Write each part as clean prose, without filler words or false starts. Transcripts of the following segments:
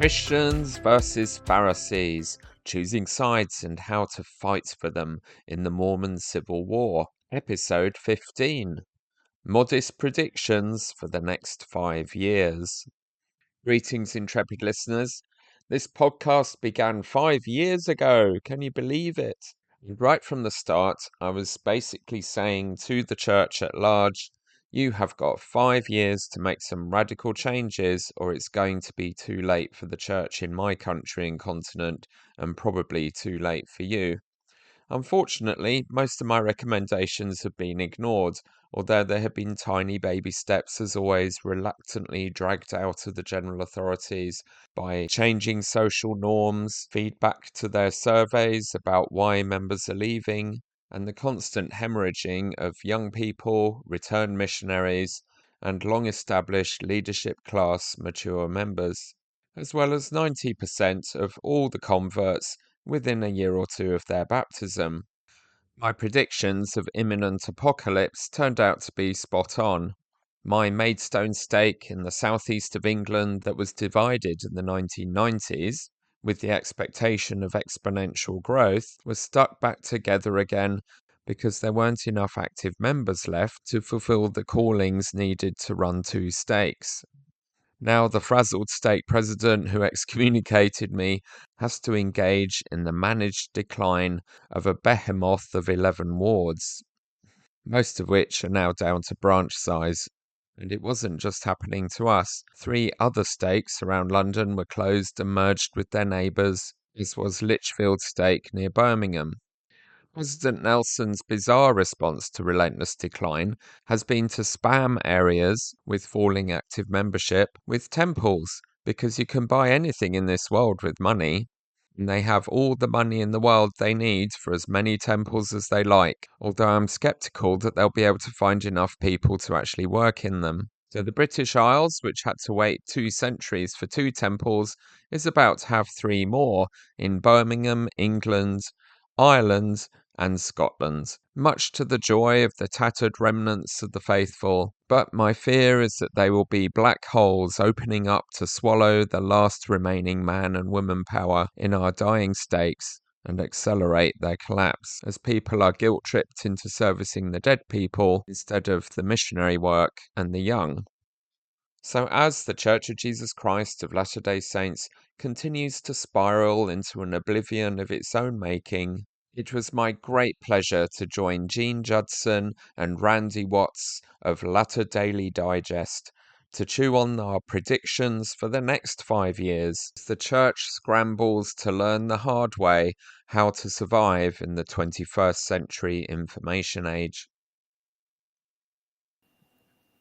Christians versus Pharisees, choosing sides and how to fight for them in the Mormon Civil War, episode 15. Modest predictions for the next 5 years. Greetings, intrepid listeners. This podcast began 5 years ago. Can you believe it? And right from the start, I was basically saying to the church at large, you have got 5 years to make some radical changes, or it's going to be too late for the church in my country and continent, and probably too late for you. Unfortunately, most of my recommendations have been ignored, although there have been tiny baby steps, as always, reluctantly dragged out of the general authorities by changing social norms, feedback to their surveys about why members are leaving, and the constant hemorrhaging of young people, returned missionaries, and long-established leadership class mature members, as well as 90% of all the converts within a year or two of their baptism. My predictions of imminent apocalypse turned out to be spot on. My Maidstone stake in the southeast of England that was divided in the 1990s, with the expectation of exponential growth, was stuck back together again because there weren't enough active members left to fulfill the callings needed to run 2 stakes. Now the frazzled stake president who excommunicated me has to engage in the managed decline of a behemoth of 11 wards, most of which are now down to branch size. And it wasn't just happening to us. 3 other stakes around London were closed and merged with their neighbours, as was Lichfield stake near Birmingham. President Nelson's bizarre response to relentless decline has been to spam areas with falling active membership with temples, because you can buy anything in this world with money, and they have all the money in the world they need for as many temples as they like, although I'm skeptical that they'll be able to find enough people to actually work in them. So the British Isles, which had to wait 2 centuries for 2 temples, is about to have 3 more in Birmingham, England, Ireland, and Scotland, much to the joy of the tattered remnants of the faithful. But my fear is that they will be black holes opening up to swallow the last remaining man and woman power in our dying stakes and accelerate their collapse, as people are guilt-tripped into servicing the dead people instead of the missionary work and the young. So as the Church of Jesus Christ of Latter-day Saints continues to spiral into an oblivion of its own making, it was my great pleasure to join Gene Judson and Randy Watts of Latter Daily Digest to chew on our predictions for the next 5 years as the Church scrambles to learn the hard way how to survive in the 21st century information age.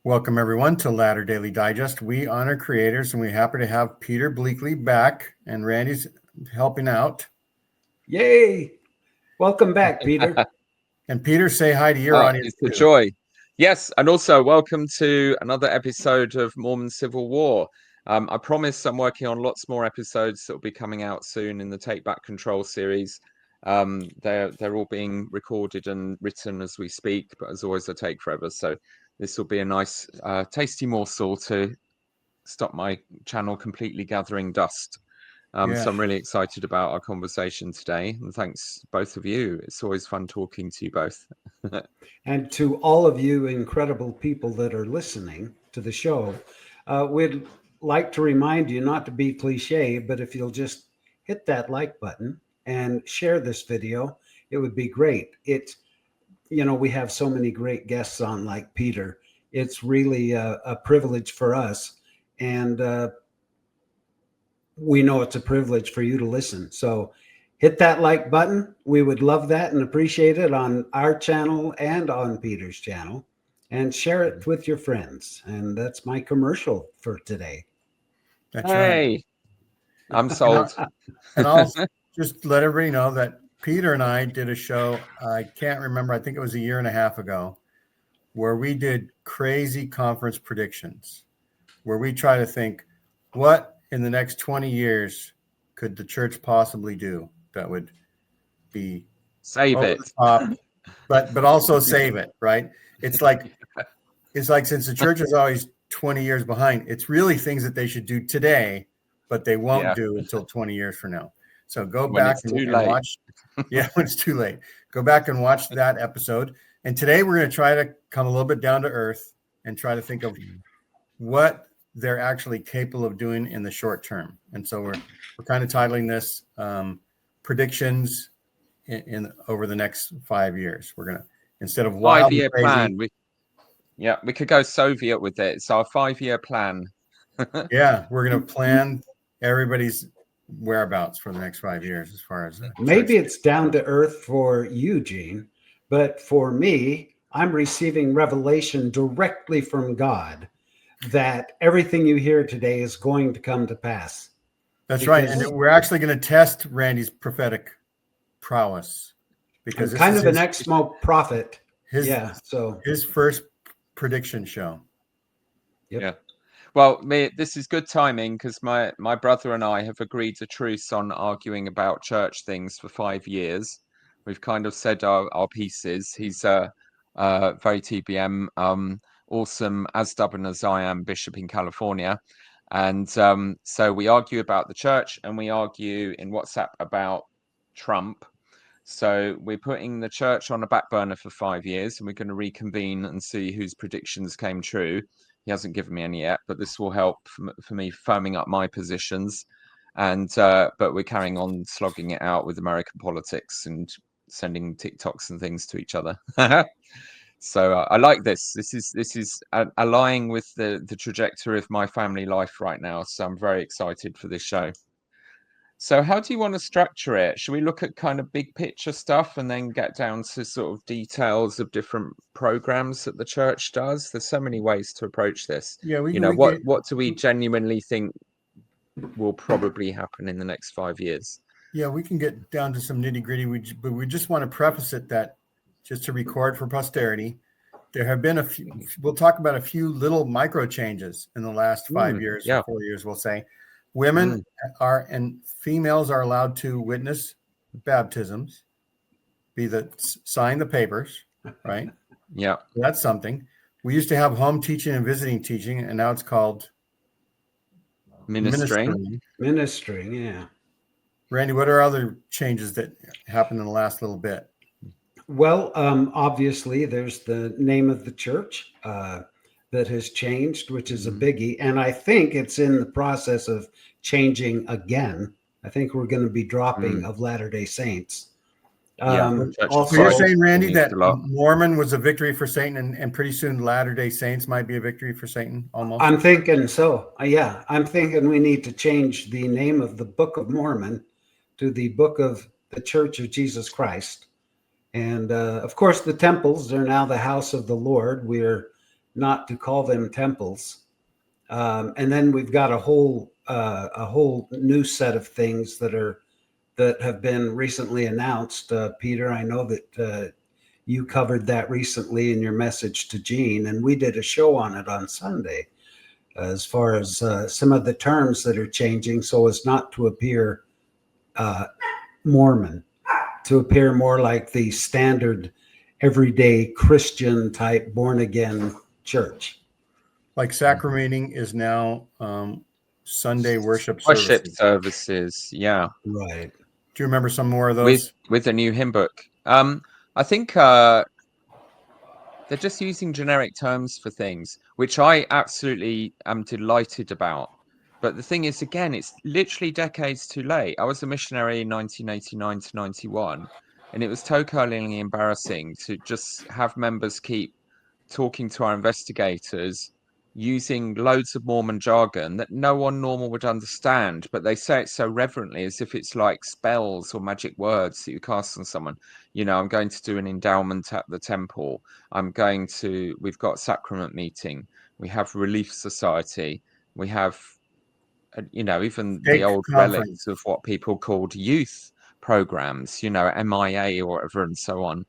Welcome, everyone, to Latter Daily Digest. We honor creators, and we're happy to have Peter Bleakley back, and Randy's helping out. Yay! Welcome back, Peter. And Peter, say hi to your audience. It's a joy. Yes, and also welcome to another episode of Mormon Civil War. I promise I'm working on lots more episodes that will be coming out soon in the Take Back Control series. They're all being recorded and written as we speak, but as always, they take forever. So this will be a nice, tasty morsel to stop my channel completely gathering dust. So I'm really excited about our conversation today, and thanks both of you. It's always fun talking to you both. And to all of you incredible people that are listening to the show, we'd like to remind you not to be cliche, but if you'll just hit that like button and share this video, it would be great. It's, we have so many great guests on like Peter. It's really a privilege for us. And we know it's a privilege for you to listen. So hit that like button. We would love that and appreciate it on our channel and on Peter's channel, and share it with your friends. And that's my commercial for today. That's right. I'm sold. And I'll just let everybody know that Peter and I did a show, I can't remember, I think it was a year and a half ago, where we did crazy conference predictions, where we try to think, what in the next 20 years could the church possibly do that would be save it, top, but also save it, right? It's like since the church is always 20 years behind, it's really things that they should do today but they won't Yeah. do until 20 years from now. So go When back it's too and late. watch. Yeah, when it's too late. Go back and watch that episode. And today we're going to try to come a little bit down to earth and try to think of what they're actually capable of doing in the short term. And so we're kind of titling this predictions in over the next 5 years. We're going to, instead of wild 5-year crazy, plan. We could go Soviet with it. It's our 5-year plan. yeah, we're going to plan everybody's whereabouts for the next 5 years as far as maybe church. it's down to earth for you, Gene, but for me, I'm receiving revelation directly from God that everything you hear today is going to come to pass. That's because- right. And we're actually going to test Randy's prophetic prowess because I'm this kind is of an ex-smoke prophet. so his first prediction show. Yep. Yeah. Well, this is good timing because my brother and I have agreed a truce on arguing about church things for 5 years. We've kind of said our pieces. He's very TBM, awesome, as stubborn as I am, bishop in California. And so we argue about the church and we argue in WhatsApp about Trump. So we're putting the church on a back burner for 5 years and we're going to reconvene and see whose predictions came true. He hasn't given me any yet, but this will help for me firming up my positions. And but we're carrying on slogging it out with American politics and sending TikToks and things to each other. So I like this. This is aligning with the trajectory of my family life right now. So I'm very excited for this show. So how do you want to structure it? Should we look at kind of big picture stuff and then get down to sort of details of different programs that the church does? There's so many ways to approach this. Yeah, what do we genuinely think will probably happen in the next 5 years? Yeah, we can get down to some nitty gritty, but we just want to preface it that just to record for posterity, there have been a few. We'll talk about a few little micro changes in the last 5 years or 4 years. We'll say women are and females are allowed to witness baptisms, sign the papers, right? Yeah, that's something. We used to have home teaching and visiting teaching, and now it's called ministering. Yeah. Randy, what are other changes that happened in the last little bit? Well, obviously, there's the name of the church that has changed, which is a biggie. And I think it's in the process of changing again. I think we're going to be dropping of Latter-day Saints. Also, so you're saying, Randy, that Mormon was a victory for Satan, and pretty soon Latter-day Saints might be a victory for Satan almost? I'm thinking so. Yeah, I'm thinking we need to change the name of the Book of Mormon to the Book of the Church of Jesus Christ. And of course, the temples are now the house of the Lord. We're not to call them temples. And then we've got a whole new set of things that have been recently announced. Peter, I know that you covered that recently in your message to Gene, and we did a show on it on Sunday as far as some of the terms that are changing so as not to appear Mormon, to appear more like the standard everyday Christian type born again church. Like sacramenting is now Sunday worship services. Yeah, right. Do you remember some more of those? With the new hymn book. I think they're just using generic terms for things, which I absolutely am delighted about. But the thing is, again, it's literally decades too late. I was a missionary in 1989 to 91, and it was totally embarrassing to just have members keep talking to our investigators using loads of Mormon jargon that no one normal would understand, but they say it so reverently as if it's like spells or magic words that you cast on someone. I'm going to do an endowment at the temple. We've got sacrament meeting. We have relief society. We have, even the old relics of what people called youth programs, MIA or whatever, and so on.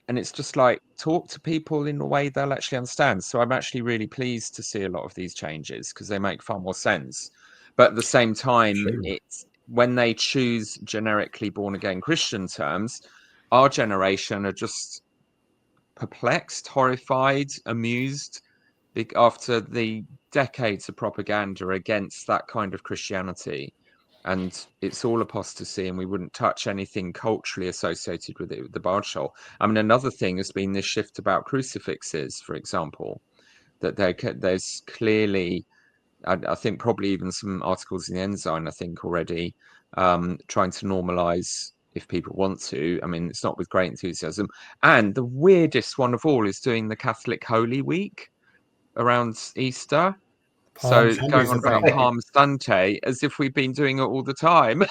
And it's just like, talk to people in a way they'll actually understand. So I'm actually really pleased to see a lot of these changes because they make far more sense. But at the same time, it's when they choose generically born again Christian terms, our generation are just perplexed, horrified, amused, after the decades of propaganda against that kind of Christianity. And it's all apostasy, and we wouldn't touch anything culturally associated with it, with the barge hole. I mean, another thing has been this shift about crucifixes, for example, that there's clearly, I think probably even some articles in the Ensign, I think already, trying to normalize, if people want to. I mean, it's not with great enthusiasm. And the weirdest one of all is doing the Catholic Holy Week around Easter. Palm So going Sunday's on a about thing. Palm Sunday as if we've been doing it all the time.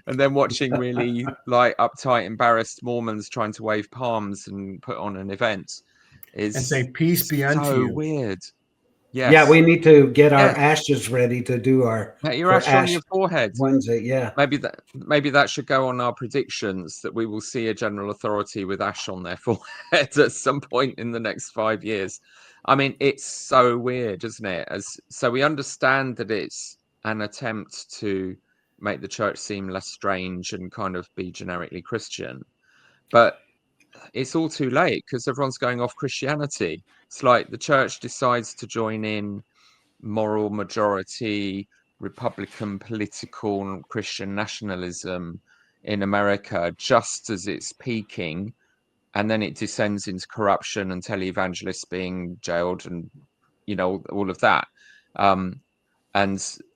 And then watching really like uptight, embarrassed Mormons trying to wave palms and put on an event And is say, peace be unto so you. weird. Yeah, Yes. we need to get our Yes. ashes ready to do our Get your for ash on your forehead. Wednesday. Yeah. Maybe that should go on our predictions, that we will see a general authority with ash on their forehead at some point in the next 5 years. I mean, it's so weird, isn't it? So we understand that it's an attempt to make the church seem less strange and kind of be generically Christian, but it's all too late because everyone's going off Christianity. It's like the church decides to join in moral majority Republican political Christian nationalism in America just as it's peaking, and then it descends into corruption and televangelists being jailed and all of that. And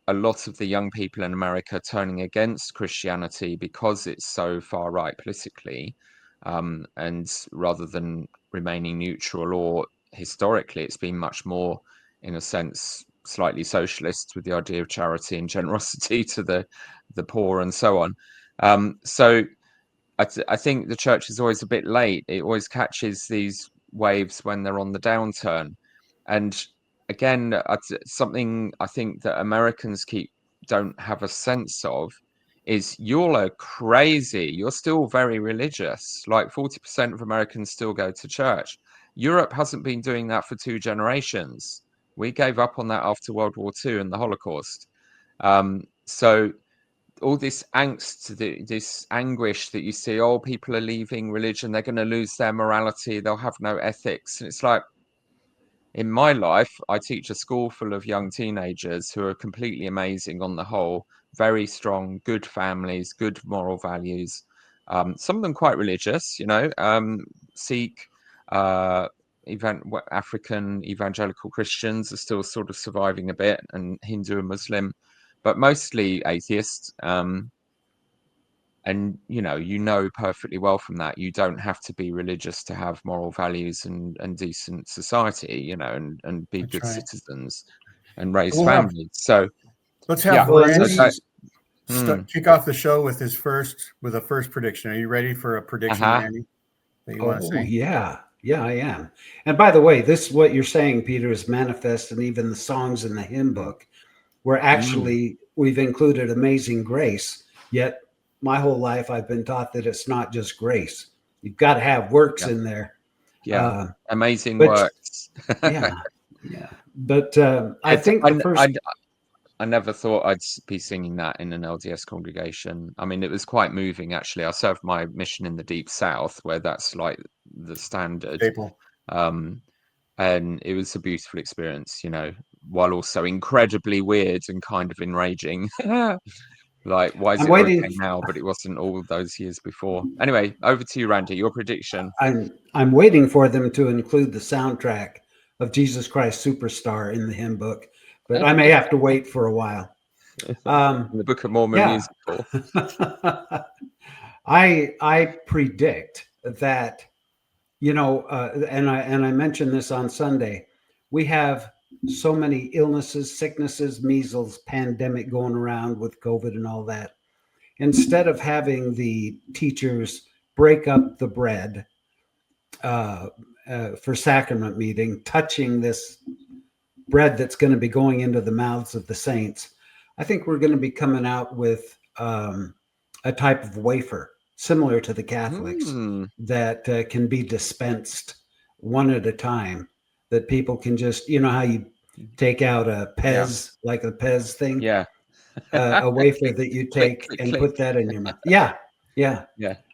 a lot of the young people in America turning against Christianity because it's so far right politically, and rather than remaining neutral, or historically it's been much more, in a sense, slightly socialist with the idea of charity and generosity to the poor and so on. So I think the church is always a bit late. It always catches these waves when they're on the downturn. And again, something I think that Americans don't have a sense of is you're crazy. You're still very religious. Like 40% of Americans still go to church. Europe hasn't been doing that for 2 generations. We gave up on that after World War II and the Holocaust. So all this angst, this anguish that you see, oh, people are leaving religion, they're going to lose their morality, they'll have no ethics. And it's like, in my life, I teach a school full of young teenagers who are completely amazing on the whole, very strong, good families, good moral values. Some of them quite religious, Sikh, African evangelical Christians are still sort of surviving a bit, and Hindu and Muslim, but mostly atheists. And perfectly well from that, you don't have to be religious to have moral values and decent society, and be That's good right. citizens and raise We'll families. So let's have yeah, Randy kick off the show with a first prediction. Are you ready for a prediction, Randy, that you want to say? Yeah, I am. And by the way, this what you're saying, Peter, is manifest in even the songs in the hymn book, where actually we've included Amazing Grace. Yet my whole life I've been taught that it's not just grace. You've got to have works in there. Yeah, amazing works. yeah. But I think I never thought I'd be singing that in an LDS congregation. I mean, it was quite moving, actually. I served my mission in the Deep South, where that's like the standard. Staple. And it was a beautiful experience, while also incredibly weird and kind of enraging. Like, why is it okay now, but it wasn't all those years before? Anyway, over to you, Randy, your prediction. I'm waiting for them to include the soundtrack of Jesus Christ Superstar in the hymn book, but I may have to wait for a while. The Book of Mormon musical. I predict that, and I mentioned this on Sunday, we have so many illnesses, sicknesses, measles, pandemic going around with COVID and all that. Instead of having the teachers break up the bread for sacrament meeting, touching this bread that's going to be going into the mouths of the saints, I think we're going to be coming out with a type of wafer similar to the Catholics that can be dispensed one at a time, that people can just, how you take out a Pez, like a Pez thing, a wafer that you take and put that in your mouth. Yeah.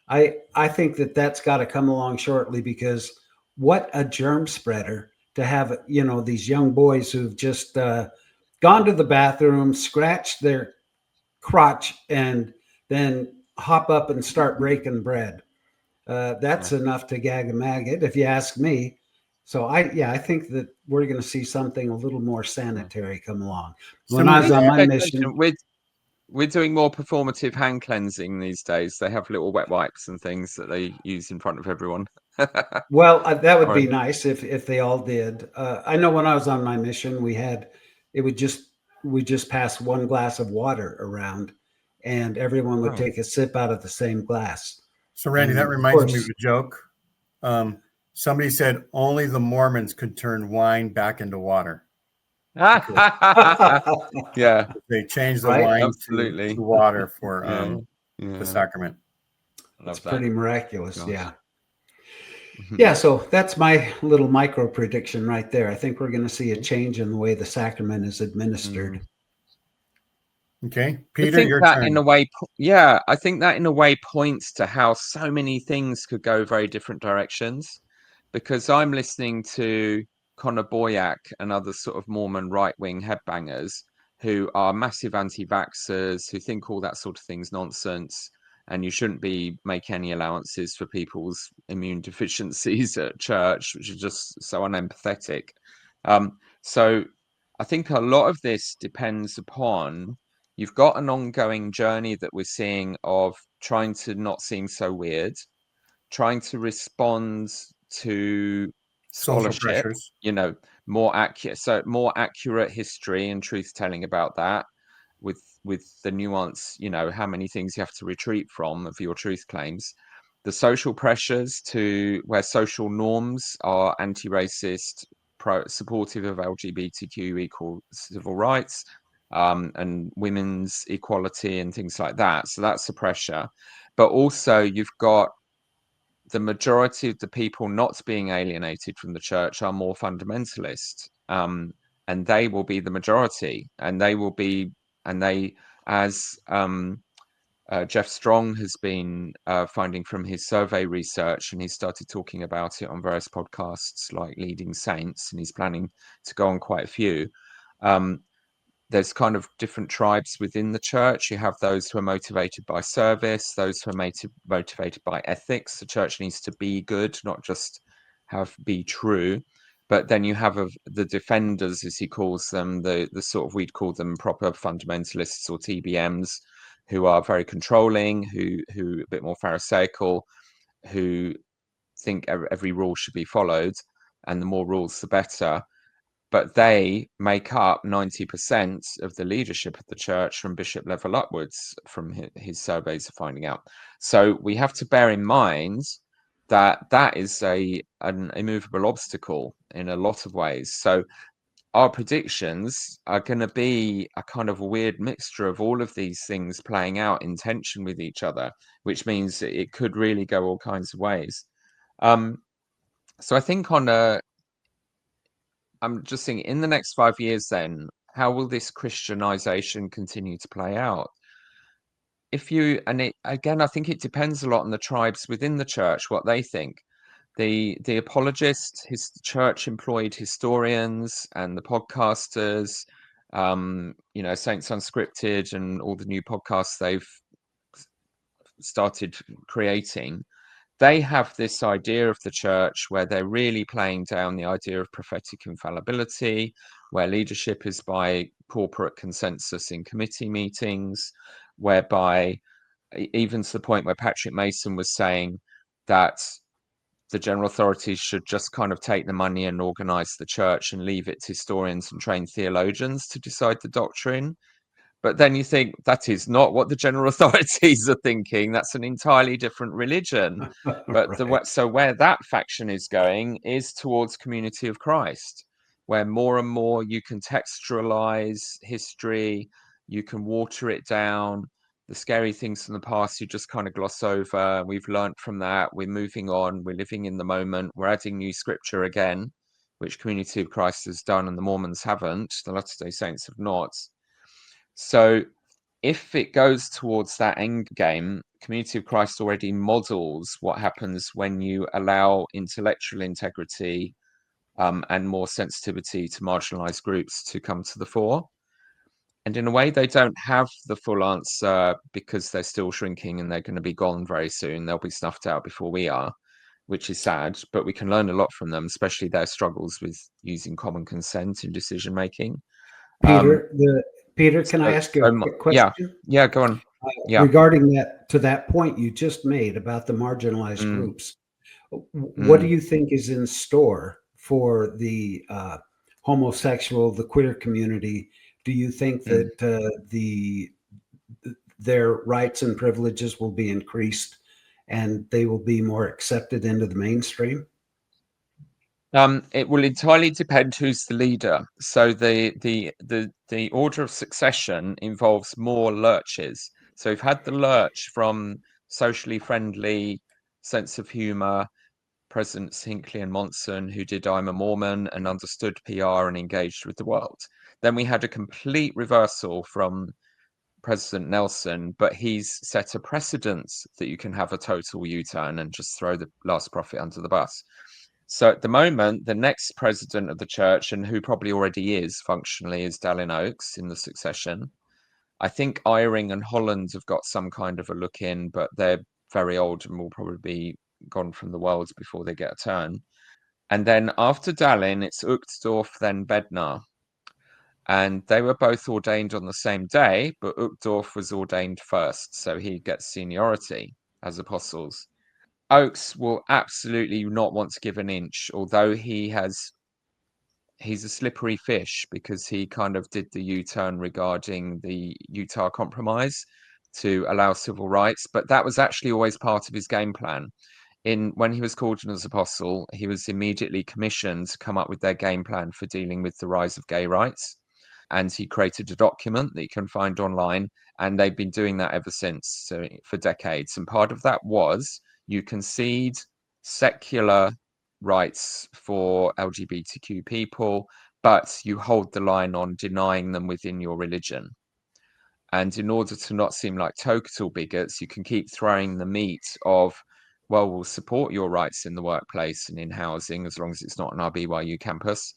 I think that's got to come along shortly, because what a germ spreader to have, you know, these young boys who've just gone to the bathroom, scratched their crotch, and then hop up and start breaking bread. That's enough to gag a maggot, if you ask me. So I think that we're going to see something a little more sanitary come along. When I was on my mission, we're doing more performative hand cleansing these days. They have little wet wipes and things that they use in front of everyone. Well, that would be nice if they all did. I know when I was on my mission, we just pass one glass of water around, and everyone would take a sip out of the same glass. So, Randy, that reminds me of a joke. Somebody said only the Mormons could turn wine back into water. Yeah, they changed the wine to water for the sacrament. That's pretty miraculous. Gosh. Yeah, so that's my little micro prediction right there. I think we're going to see a change in the way the sacrament is administered. Okay, Peter, your turn. In a way, I think that in a way points to how so many things could go very different directions, because I'm listening to Connor Boyack and other sort of Mormon right-wing headbangers who are massive anti-vaxxers, who think all that sort of thing's nonsense, and you shouldn't be making any allowances for people's immune deficiencies at church, which is just so unempathetic. So I think a lot of this depends upon, you've got an ongoing journey that we're seeing of trying to not seem so weird, trying to respond to scholarship, you know, more accurate history and truth telling about that, with the nuance, you know, how many things you have to retreat from of your truth claims, the social pressures to where social norms are anti-racist, supportive of LGBTQ equal civil rights, and women's equality and things like that. So that's the pressure. But also you've got the majority of the people not being alienated from the church are more fundamentalist, and they will be the majority, and they will be, and they, as Jeff Strong has been finding from his survey research, and he started talking about it on various podcasts like Leading Saints, and he's planning to go on quite a few. There's kind of different tribes within the church. You have those who are motivated by service, those who are motivated by ethics. The church needs to be good, not just be true. But then you have the defenders, as he calls them, the sort of, we'd call them proper fundamentalists or TBMs, who are very controlling, who a bit more pharisaical, who think every rule should be followed, and the more rules, the better. But they make up 90% of the leadership of the church from bishop level upwards, from his surveys are finding out. So we have to bear in mind that that is an immovable obstacle in a lot of ways. So our predictions are going to be a kind of weird mixture of all of these things playing out in tension with each other, which means it could really go all kinds of ways. So I think I'm just thinking, in the next 5 years, then, how will this Christianization continue to play out? Again, I think it depends a lot on the tribes within the church, what they think. The apologists, his church employed historians and the podcasters, you know, Saints Unscripted and all the new podcasts they've started creating. They have this idea of the church where they're really playing down the idea of prophetic infallibility, where leadership is by corporate consensus in committee meetings, whereby, even to the point where Patrick Mason was saying that the general authorities should just kind of take the money and organize the church and leave it to historians and trained theologians to decide the doctrine. But then you think, that is not what the general authorities are thinking. That's an entirely different religion. But right. So where that faction is going is towards Community of Christ, where more and more you can textualize history, you can water it down. The scary things from the past you just kind of gloss over. We've learned from that. We're moving on. We're living in the moment. We're adding new scripture again, which Community of Christ has done and the Mormons haven't. The Latter-day Saints have not. So if it goes towards that end game, Community of Christ already models what happens when you allow intellectual integrity and more sensitivity to marginalized groups to come to the fore. And in a way, they don't have the full answer because they're still shrinking and they're going to be gone very soon. They'll be snuffed out before we are, which is sad, but we can learn a lot from them, especially their struggles with using common consent in decision making. Peter, Peter, can I ask you a quick Yeah, question? yeah, go on. Yeah. Regarding that point you just made about the marginalized groups, what do you think is in store for the homosexual, the queer community? Do you think that their rights and privileges will be increased and they will be more accepted into the mainstream? It will entirely depend who's the leader. So the order of succession involves more lurches. So we've had the lurch from socially friendly, sense of humor, Presidents Hinckley and Monson, who did I'm a Mormon and understood PR and engaged with the world. Then we had a complete reversal from President Nelson, but he's set a precedent that you can have a total U-turn and just throw the last prophet under the bus. So at the moment, the next president of the church, and who probably already is functionally, is Dallin Oaks in the succession. I think Eyring and Holland have got some kind of a look in, but they're very old and will probably be gone from the world before they get a turn. And then after Dallin, it's Uchtdorf, then Bednar. And they were both ordained on the same day, but Uchtdorf was ordained first, so he gets seniority as apostles. Oakes will absolutely not want to give an inch, although he's a slippery fish because he kind of did the U-turn regarding the Utah Compromise to allow civil rights, but that was actually always part of his game plan. When he was called in as apostle, he was immediately commissioned to come up with their game plan for dealing with the rise of gay rights. And he created a document that you can find online, and they've been doing that ever since, so for decades. And part of that was you concede secular rights for LGBTQ people, but you hold the line on denying them within your religion. And in order to not seem like total bigots, you can keep throwing the meat of, well, we'll support your rights in the workplace and in housing as long as it's not on our BYU campus,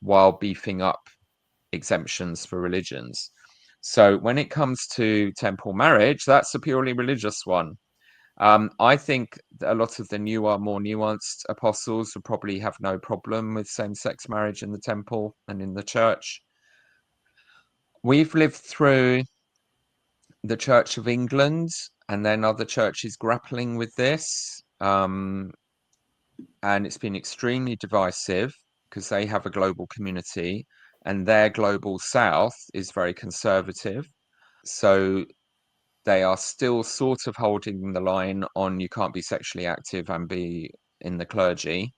while beefing up exemptions for religions. So when it comes to temple marriage, that's a purely religious one. I think a lot of the newer, more nuanced apostles would probably have no problem with same-sex marriage in the temple and in the church. We've lived through the Church of England and then other churches grappling with this. And it's been extremely divisive because they have a global community and their global south is very conservative. So they are still sort of holding the line on you can't be sexually active and be in the clergy,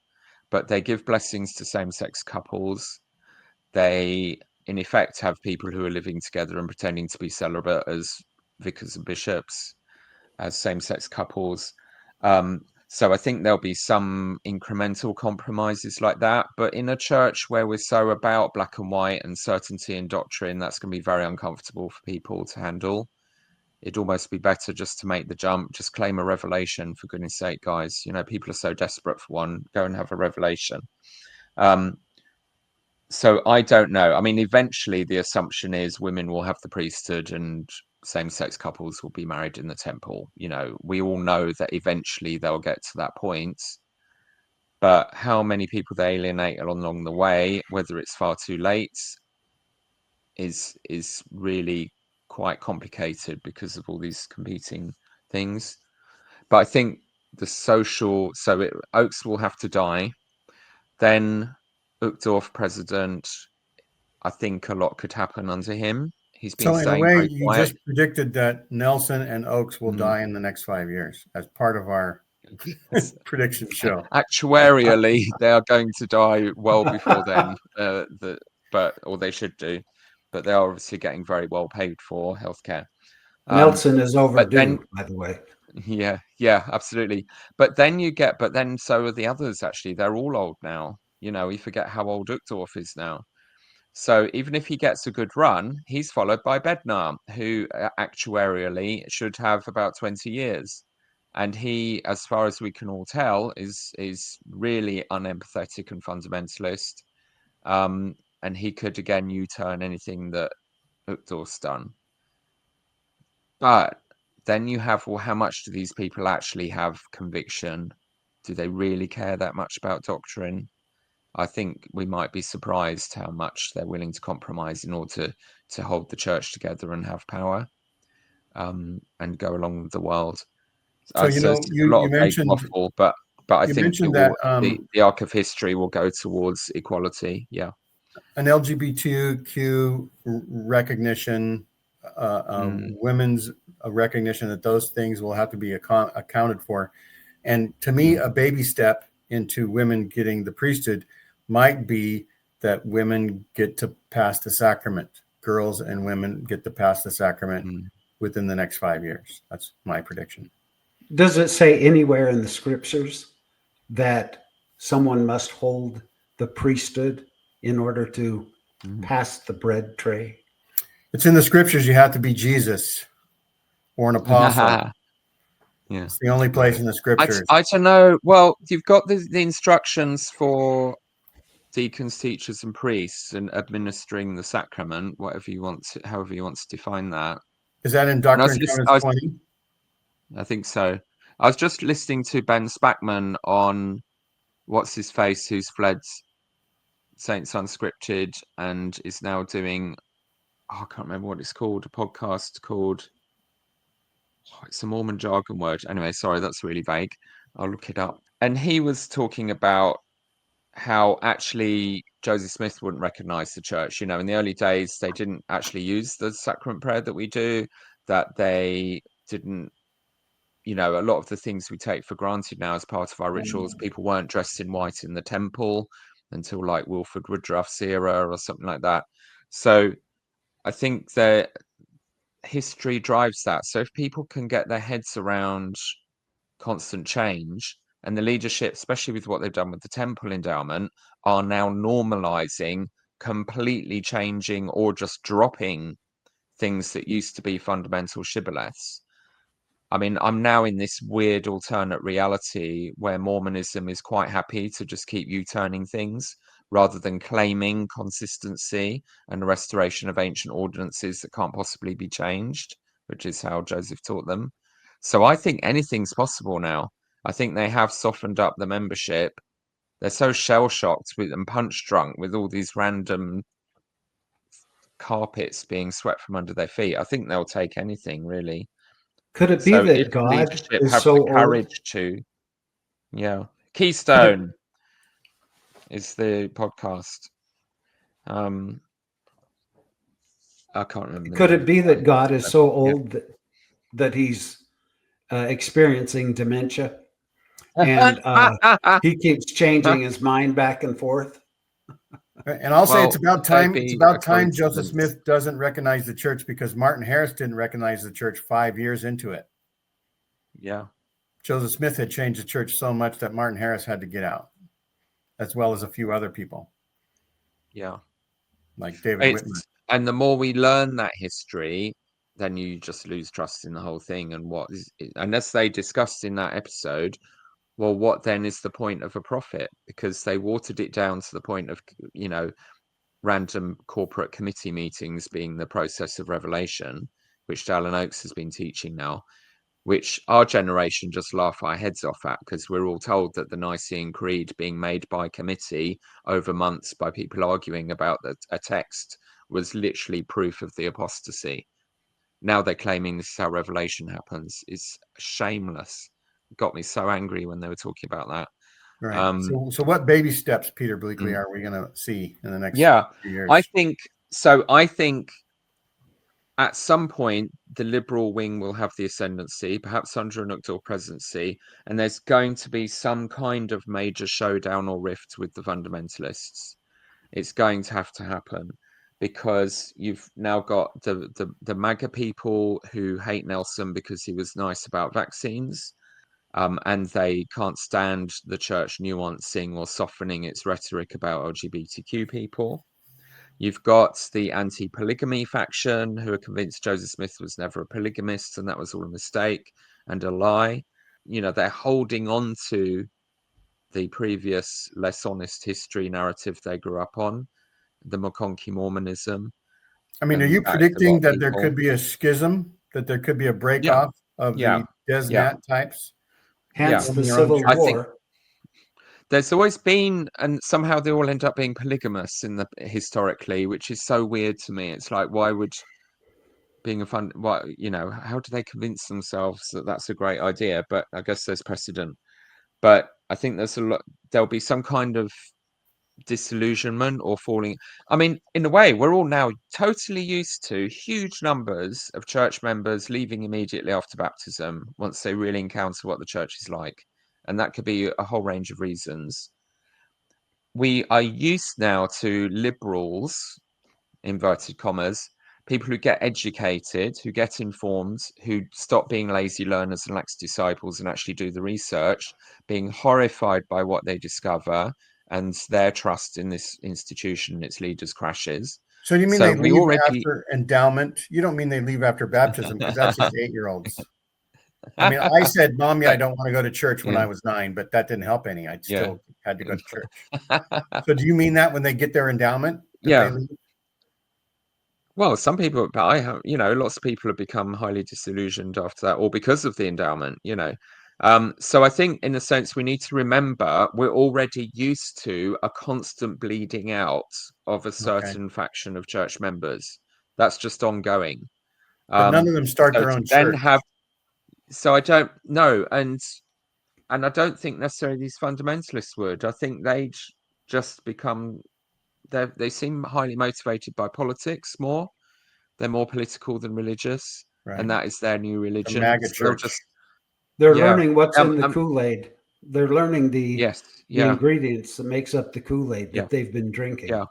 but they give blessings to same-sex couples. They, in effect, have people who are living together and pretending to be celibate as vicars and bishops, as same-sex couples. So I think there'll be some incremental compromises like that. But in a church where we're so about black and white and certainty in doctrine, that's going to be very uncomfortable for people to handle. It'd almost be better just to make the jump, just claim a revelation, for goodness sake, guys. You know, people are so desperate for one. Go and have a revelation. So I don't know. I mean, eventually the assumption is women will have the priesthood and same-sex couples will be married in the temple. You know, we all know that eventually they'll get to that point. But how many people they alienate along the way, whether it's far too late, is really quite complicated because of all these competing things. But I think the social, so Oakes will have to die. Then Uchtdorf president, I think a lot could happen under him. He's been So in a saying way, very you quiet. just predicted that Nelson and Oakes will die in the next 5 years as part of our prediction show. Actuarially, they are going to die well before then. Or they should do, but they are obviously getting very well paid for healthcare. Nelson is overdue, by the way. Yeah, absolutely. But then so are the others. Actually, they're all old now. You know, we forget how old Uchtdorf is now. So even if he gets a good run, he's followed by Bednar, who actuarially should have about 20 years. And he, as far as we can all tell, is really unempathetic and fundamentalist. And he could again U-turn anything that Uchtdorf's done. But then you have, well, how much do these people actually have conviction? Do they really care that much about doctrine? I think we might be surprised how much they're willing to compromise in order to hold the church together and have power, and go along with the world. So So it's a lot you of vague mentioned waffle, but I think it that will, the arc of history will go towards equality. Yeah. an LGBTQ recognition, women's recognition, that those things will have to be accounted for. And to me, a baby step into women getting the priesthood might be that women get to pass the sacrament. Girls and women get to pass the sacrament within the next 5 years. That's my prediction. Does it say anywhere in the scriptures that someone must hold the priesthood in order to pass the bread tray? It's in the scriptures. You have to be Jesus or an apostle. Yeah, it's the only place in the scriptures. I don't know. Well, you've got the instructions for deacons, teachers, and priests, and administering the sacrament, whatever you want to, however you want to define that. Is that in Doctrine and Covenants 20? I think so. I was just listening to Ben Spackman on what's his face, who's fled Saints Unscripted and is now doing, I can't remember what it's called, a podcast called, it's a Mormon jargon word. Anyway, sorry, that's really vague. I'll look it up. And he was talking about how actually Joseph Smith wouldn't recognize the church. In the early days, they didn't actually use the sacrament prayer that we do, that they didn't, a lot of the things we take for granted now as part of our rituals, people weren't dressed in white in the temple until like Wilford Woodruff's era or something like that. So I think that history drives that. So if people can get their heads around constant change, and the leadership, especially with what they've done with the temple endowment, are now normalizing completely changing or just dropping things that used to be fundamental shibboleths. I mean, I'm now in this weird alternate reality where Mormonism is quite happy to just keep U-turning things rather than claiming consistency and the restoration of ancient ordinances that can't possibly be changed, which is how Joseph taught them. So I think anything's possible now. I think they have softened up the membership. They're so shell-shocked and punch-drunk with all these random carpets being swept from under their feet. I think they'll take anything, really. Could it be So that if God leadership is have so the courage to, Keystone is the podcast. I can't remember. Could it be that God is so old that he's experiencing dementia, and he keeps changing his mind back and forth? And I'll say it's about time. It's about time Joseph coincidence. Smith doesn't recognize the church, because Martin Harris didn't recognize the church 5 years into it. Yeah. Joseph Smith had changed the church so much that Martin Harris had to get out, as well as a few other people. Yeah. Like David Whitman. And the more we learn that history, then you just lose trust in the whole thing. And what is, unless they discussed in that episode, well, what then is the point of a prophet? Because they watered it down to the point of, random corporate committee meetings being the process of revelation, which Dallin Oakes has been teaching now, which our generation just laugh our heads off at, because we're all told that the Nicene Creed being made by committee over months by people arguing about a text was literally proof of the apostasy. Now they're claiming this is how revelation happens. It's shameless. It got me so angry when they were talking about that. Right. So what baby steps, Peter Bleakley, are we going to see in the next few years? I think at some point the liberal wing will have the ascendancy, perhaps under an Uchtdorf presidency, and there's going to be some kind of major showdown or rift with the fundamentalists. It's going to have to happen, because you've now got the MAGA people who hate Nelson because he was nice about vaccines, and they can't stand the church nuancing or softening its rhetoric about LGBTQ people. You've got the anti-polygamy faction who are convinced Joseph Smith was never a polygamist and that was all a mistake and a lie. they're holding on to the previous less honest history narrative they grew up on, the McConkie Mormonism. I mean, are And you that is a lot predicting of that there people. could be a schism, that there could be a break Yeah, off of yeah, the yeah, Desnat types? yeah. Hence the Forming their own Civil I church? think War. there's always been, and somehow they all end up being polygamous historically, which is so weird to me. It's like, why would being a fun, what, how do they convince themselves that that's a great idea? But I guess there's precedent. But I think there'll be some kind of disillusionment or falling. I mean, in a way, we're all now totally used to huge numbers of church members leaving immediately after baptism once they really encounter what the church is like. And that could be a whole range of reasons. We are used now to liberals, inverted commas, people who get educated, who get informed, who stop being lazy learners and lax disciples and actually do the research, being horrified by what they discover, and their trust in this institution and its leaders crashes. So you mean So they we leave already after endowment? You don't mean they leave after baptism, because that's just 8-year-olds. I mean, I said, Mommy, I don't want to go to church when yeah, I was 9, but that didn't help any. I yeah. still had to go to church. So do you mean that when they get their endowment, that they Yeah. leave? Well, some people, but I have, lots of people have become highly disillusioned after that, or because of the endowment. So I think, in a sense, we need to remember we're already used to a constant bleeding out of a Okay. certain faction of church members. That's just ongoing. But none of them start So their to own then church. so I don't know, and I don't think necessarily these fundamentalists would. I think they'd just become they seem highly motivated by politics more. They're more political than religious, Right. and that is their new The religion. MAGA So they'll church. just, They're yeah, learning what's in the Kool-Aid. They're learning the yes, the yeah, ingredients that makes up the Kool-Aid yeah, that they've been drinking. yeah.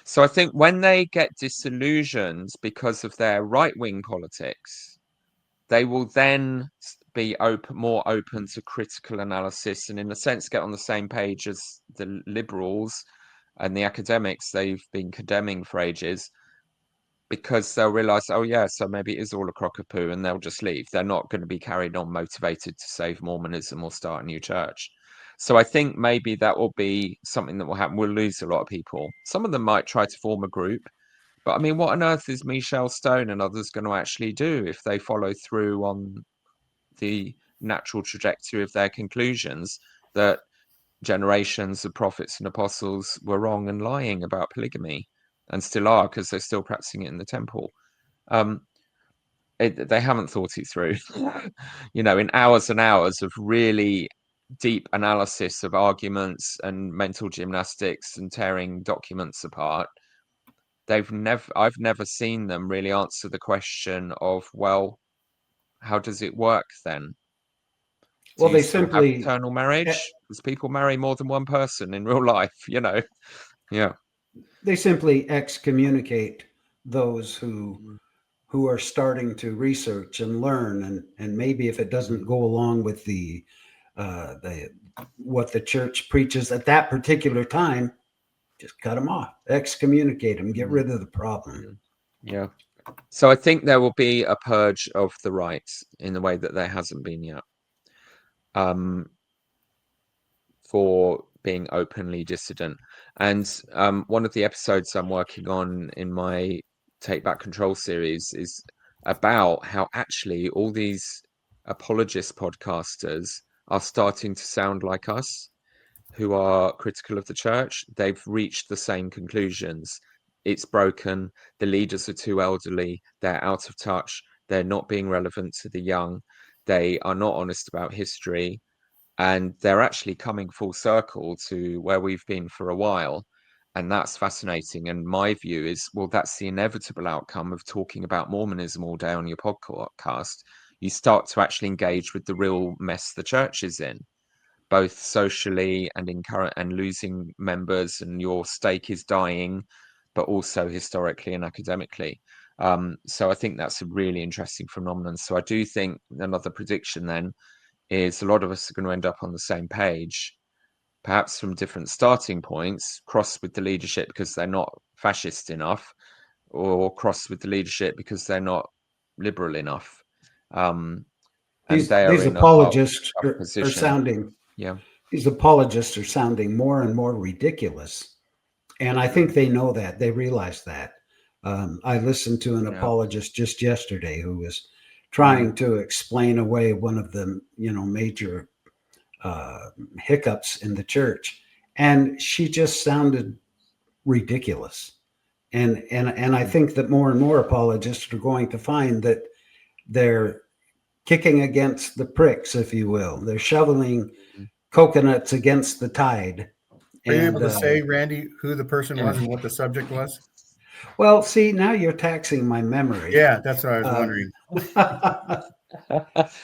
So I think when they get disillusioned because of their right-wing politics, they will then be more open to critical analysis, and in a sense get on the same page as the liberals and the academics they've been condemning for ages, because they'll realize, oh yeah, so maybe it is all a crock of poo, and they'll just leave. They're not going to be carried on motivated to save Mormonism or start a new church. So I think maybe that will be something that will happen. We'll lose a lot of people. Some of them might try to form a group, but I mean, what on earth is Michelle Stone and others going to actually do if they follow through on the natural trajectory of their conclusions that generations of prophets and apostles were wrong and lying about polygamy, and still are, because they're still practicing it in the temple? They haven't thought it through. In hours and hours of really deep analysis of arguments and mental gymnastics and tearing documents apart, I've never seen them really answer the question of, well, how does it work then? Do Well, you they still have simply eternal marriage? Because people marry more than one person in real life, Yeah. they simply excommunicate those who are starting to research and learn, and maybe if it doesn't go along with the what the church preaches at that particular time, just cut them off, excommunicate them, get rid of the problem. Yeah. So I think there will be a purge of the right in a way that there hasn't been yet, for being openly dissident. And one of the episodes I'm working on in my Take Back Control series is about how actually all these apologist podcasters are starting to sound like us, who are critical of the church. They've reached the same conclusions. It's broken. The leaders are too elderly. They're out of touch. They're not being relevant to the young. They are not honest about history. And they're actually coming full circle to where we've been for a while. And that's fascinating. And my view is, well, that's the inevitable outcome of talking about Mormonism all day on your podcast. You start to actually engage with the real mess the church is in, both socially and in current, and losing members, and your stake is dying, but also historically and academically. So I think that's a really interesting phenomenon. So I do think another prediction then is a lot of us are going to end up on the same page, perhaps from different starting points, cross with the leadership because they're not fascist enough, or cross with the leadership because they're not liberal enough. and they are These in a hard, apologists tough are position. sounding Yeah. these apologists are sounding more and more ridiculous, and I think they know that. They realize that. I listened to an Yeah. apologist just yesterday who was Mm-hmm. trying to explain away one of the major hiccups in the church, and she just sounded ridiculous. And I think that more and more apologists are going to find that they're kicking against the pricks, if you will. They're shoveling coconuts against the tide. Are you able to say, Randy, who the person was and what the subject was? Well, see, now you're taxing my memory. Yeah, that's what I was wondering.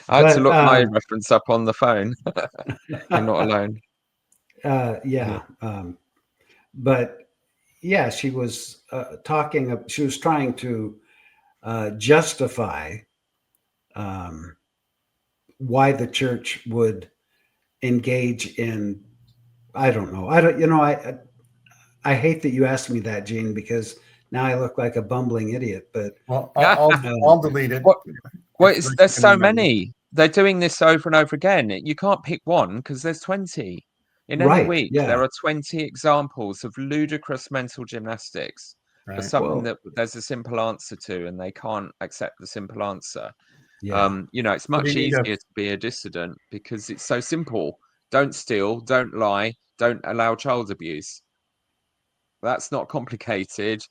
I had to look my reference up on the phone. You're not alone. Yeah. But yeah, she was she was trying to justify why the church would engage in, I don't know. I hate that you asked me that, Gene, because now I look like a bumbling idiot. But well, I'll delete it. Well, there's so many. They're doing this over and over again. You can't pick one because there's 20. In any week, there are 20 examples of ludicrous mental gymnastics for something that there's a simple answer to, and they can't accept the simple answer. Yeah. It's much easier to be a dissident because it's so simple. Don't steal, don't lie, don't allow child abuse. That's not complicated.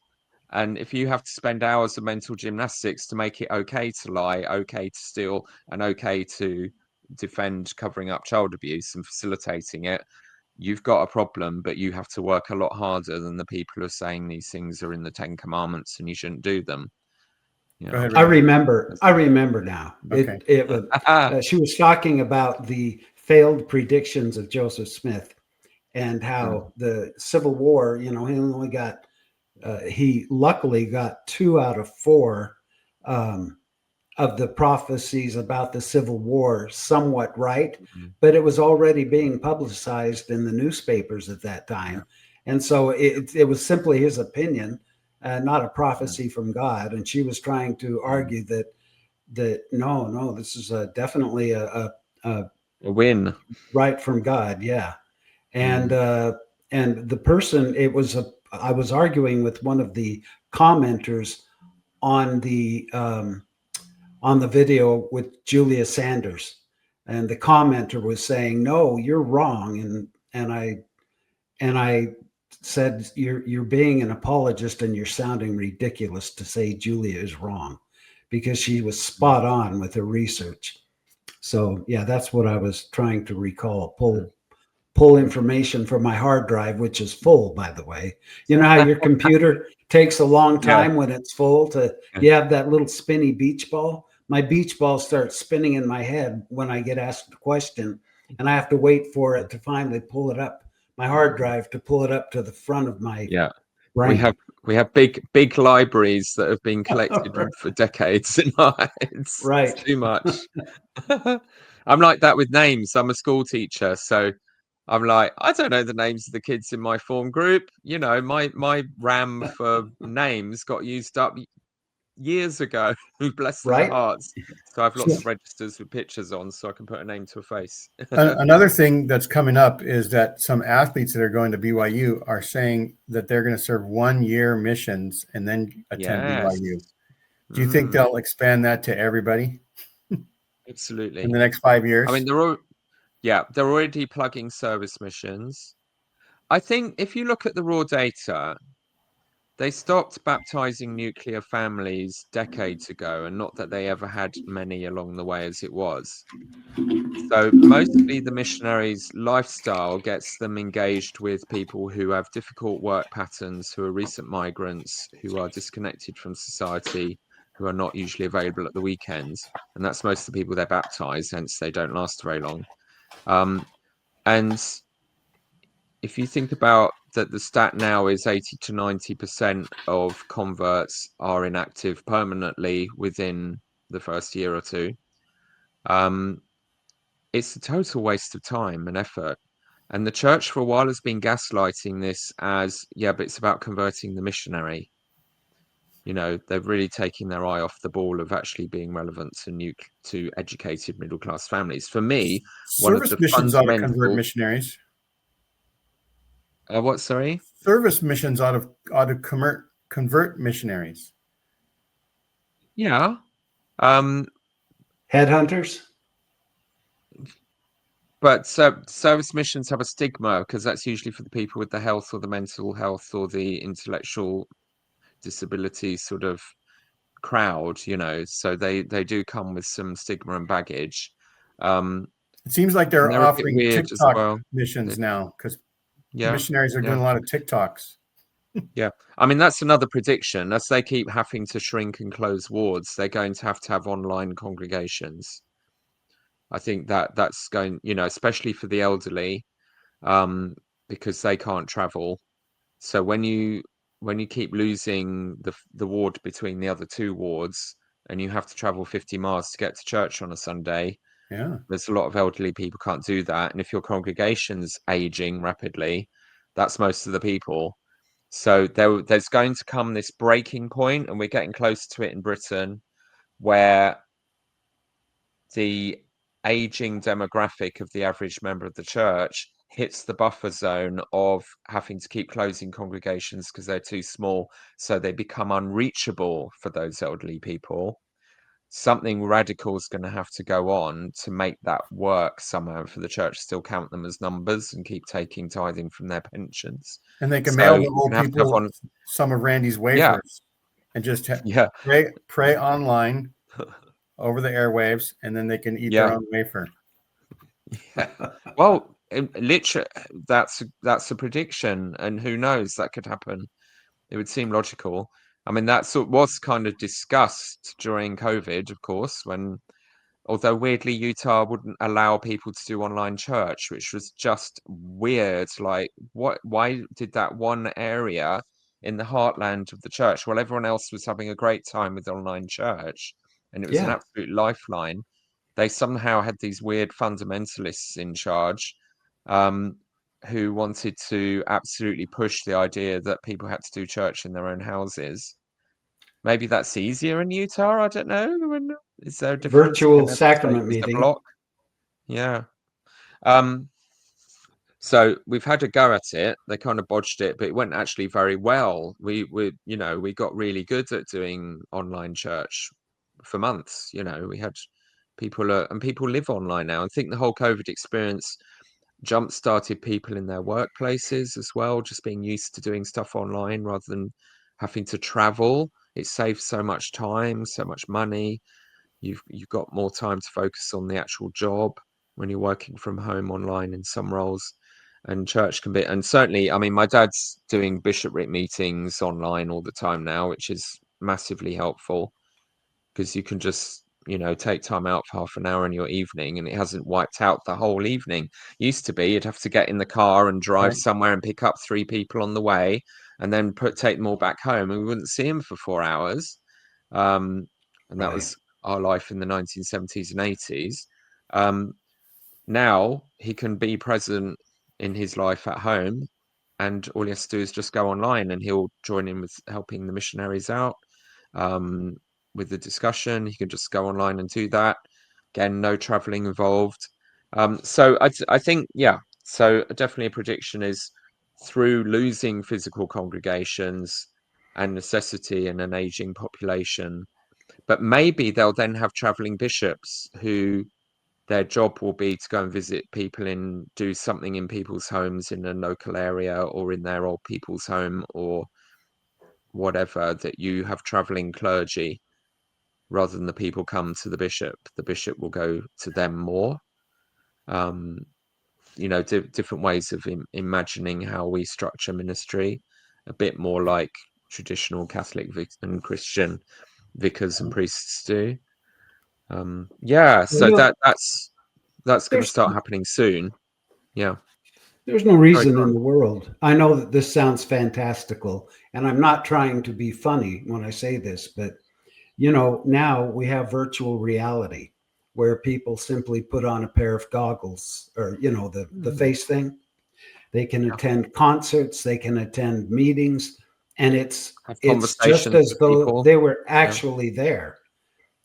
And if you have to spend hours of mental gymnastics to make it okay to lie, okay to steal, and okay to defend covering up child abuse and facilitating it, you've got a problem, but you have to work a lot harder than the people who are saying these things are in the 10 Commandments and you shouldn't do them. Go ahead, I remember now. Okay. She was talking about the failed predictions of Joseph Smith and how the Civil War, he only got, he luckily got 2 out of 4 of the prophecies about the Civil War somewhat right, but it was already being publicized in the newspapers at that time. And so it was simply his opinion, not a prophecy from God. And she was trying to argue that no, this is definitely a win, right from God. Yeah. And the person, I was arguing with one of the commenters on the video with Julia Sanders, and the commenter was saying, "No, you're wrong," and I said, "You're being an apologist, and you're sounding ridiculous to say Julia is wrong," because she was spot on with her research. So yeah, that's what I was trying to recall. Pull information from my hard drive, which is full, by the way. You know how your computer takes a long time when it's full you have that little spinny beach ball. My beach ball starts spinning in my head when I get asked a question, and I have to wait for it to finally pull it up, my hard drive to pull it up to the front of my brain. We have big libraries that have been collected for decades. It's too much. I'm like that with names. I'm a school teacher, so I'm like, I don't know the names of the kids in my form group. My RAM for names got used up years ago. Bless their hearts. So I have lots of registers with pictures on, so I can put a name to a face. Another thing that's coming up is that some athletes that are going to BYU are saying that they're going to serve 1-year missions and then attend BYU. Do you think they'll expand that to everybody? Absolutely. In the next 5 years? I mean, they're already plugging service missions. I think if you look at the raw data, they stopped baptizing nuclear families decades ago, and not that they ever had many along the way as it was. So mostly the missionaries' lifestyle gets them engaged with people who have difficult work patterns, who are recent migrants, who are disconnected from society, who are not usually available at the weekends. And that's most of the people they baptize, hence they don't last very long. And if you think about that, the stat now is 80 to 90% of converts are inactive permanently within the first year or two. It's a total waste of time and effort. And the church for a while has been gaslighting this as, but it's about converting the missionary. You know, they're really taking their eye off the ball of actually being relevant to educated middle class families. For me, one of Service the missions ought to convert fundamental missionaries. what? Sorry. Service missions ought to convert missionaries. Yeah. Headhunters. But service missions have a stigma because that's usually for the people with the health or the mental health or the intellectual disability sort of crowd, you know. So they do come with some stigma and baggage. It seems like And they're they're a bit offering weird as TikTok well. missions now because Yeah, missionaries are yeah, doing a lot of TikToks. yeah. I mean, that's another prediction. As they keep having to shrink and close wards, they're going to have online congregations. I think that's going, you know, especially for the elderly, because they can't travel. So when you keep losing the ward between the other two wards, and you have to travel 50 miles to get to church on a Sunday, Yeah. there's a lot of elderly people can't do that. And if your congregation's aging rapidly, that's most of the people. So there's going to come this breaking point, and we're getting close to it in Britain, where the aging demographic of the average member of the church hits the buffer zone of having to keep closing congregations because they're too small, so they become unreachable for those elderly people. Something radical is going to have to go on to make that work somehow for the church to still count them as numbers and keep taking tithing from their pensions. And they can So mail the you're old going to have people some of Randy's yeah, wafers and just yeah, pray online over the airwaves, and then they can eat their yeah. own wafer. Yeah. Well, literally, that's a prediction, and who knows, that could happen. It would seem logical. I mean, that sort was kind of discussed during COVID, of course, when, although weirdly, Utah wouldn't allow people to do online church, which was just weird. Like, why did that one area in the heartland of the church, while everyone else was having a great time with online church, and it was an Yeah. absolute lifeline, they somehow had these weird fundamentalists in charge, who wanted to absolutely push the idea that people had to do church in their own houses. Maybe that's easier in Utah. I don't know. Is there a difference? Virtual Can every state sacrament use a meeting. block? Yeah. So we've had a go at it. They kind of bodged it, but it went actually very well. We got really good at doing online church for months. You know, we had people live online now. I think the whole COVID experience jump-started people in their workplaces as well, just being used to doing stuff online rather than having to travel. It saves so much time, so much money. You've got more time to focus on the actual job when you're working from home online in some roles. And church can be, and certainly, I mean, my dad's doing bishopric meetings online all the time now, which is massively helpful because you can just, take time out for half an hour in your evening, and it hasn't wiped out the whole evening. Used to be you'd have to get in the car and drive Right. somewhere and pick up 3 people on the way, and then take them all back home, and we wouldn't see them for 4 hours. And that Right. was our life in the 1970s and 80s. Now he can be present in his life at home, and all he has to do is just go online, and he'll join in with helping the missionaries out, with the discussion. He can just go online and do that. Again, no traveling involved. So I think, yeah. So definitely a prediction is, through losing physical congregations and necessity in an aging population, but maybe they'll then have traveling bishops who their job will be to go and visit people and do something in people's homes in a local area or in their old people's home or whatever, that you have traveling clergy rather than the people come to the bishop. The bishop will go to them more. Different ways of imagining how we structure ministry, a bit more like traditional Catholic and Christian vicars and priests do. So that's going to There's start happening soon. Yeah. there's no Sorry, reason go in on. the world. I know that this sounds fantastical, and I'm not trying to be funny when I say this, but now we have virtual reality where people simply put on a pair of goggles or the face thing. They can Yeah. attend concerts, they can attend meetings, And it's Have just conversations as with though people. they were Yeah. actually there.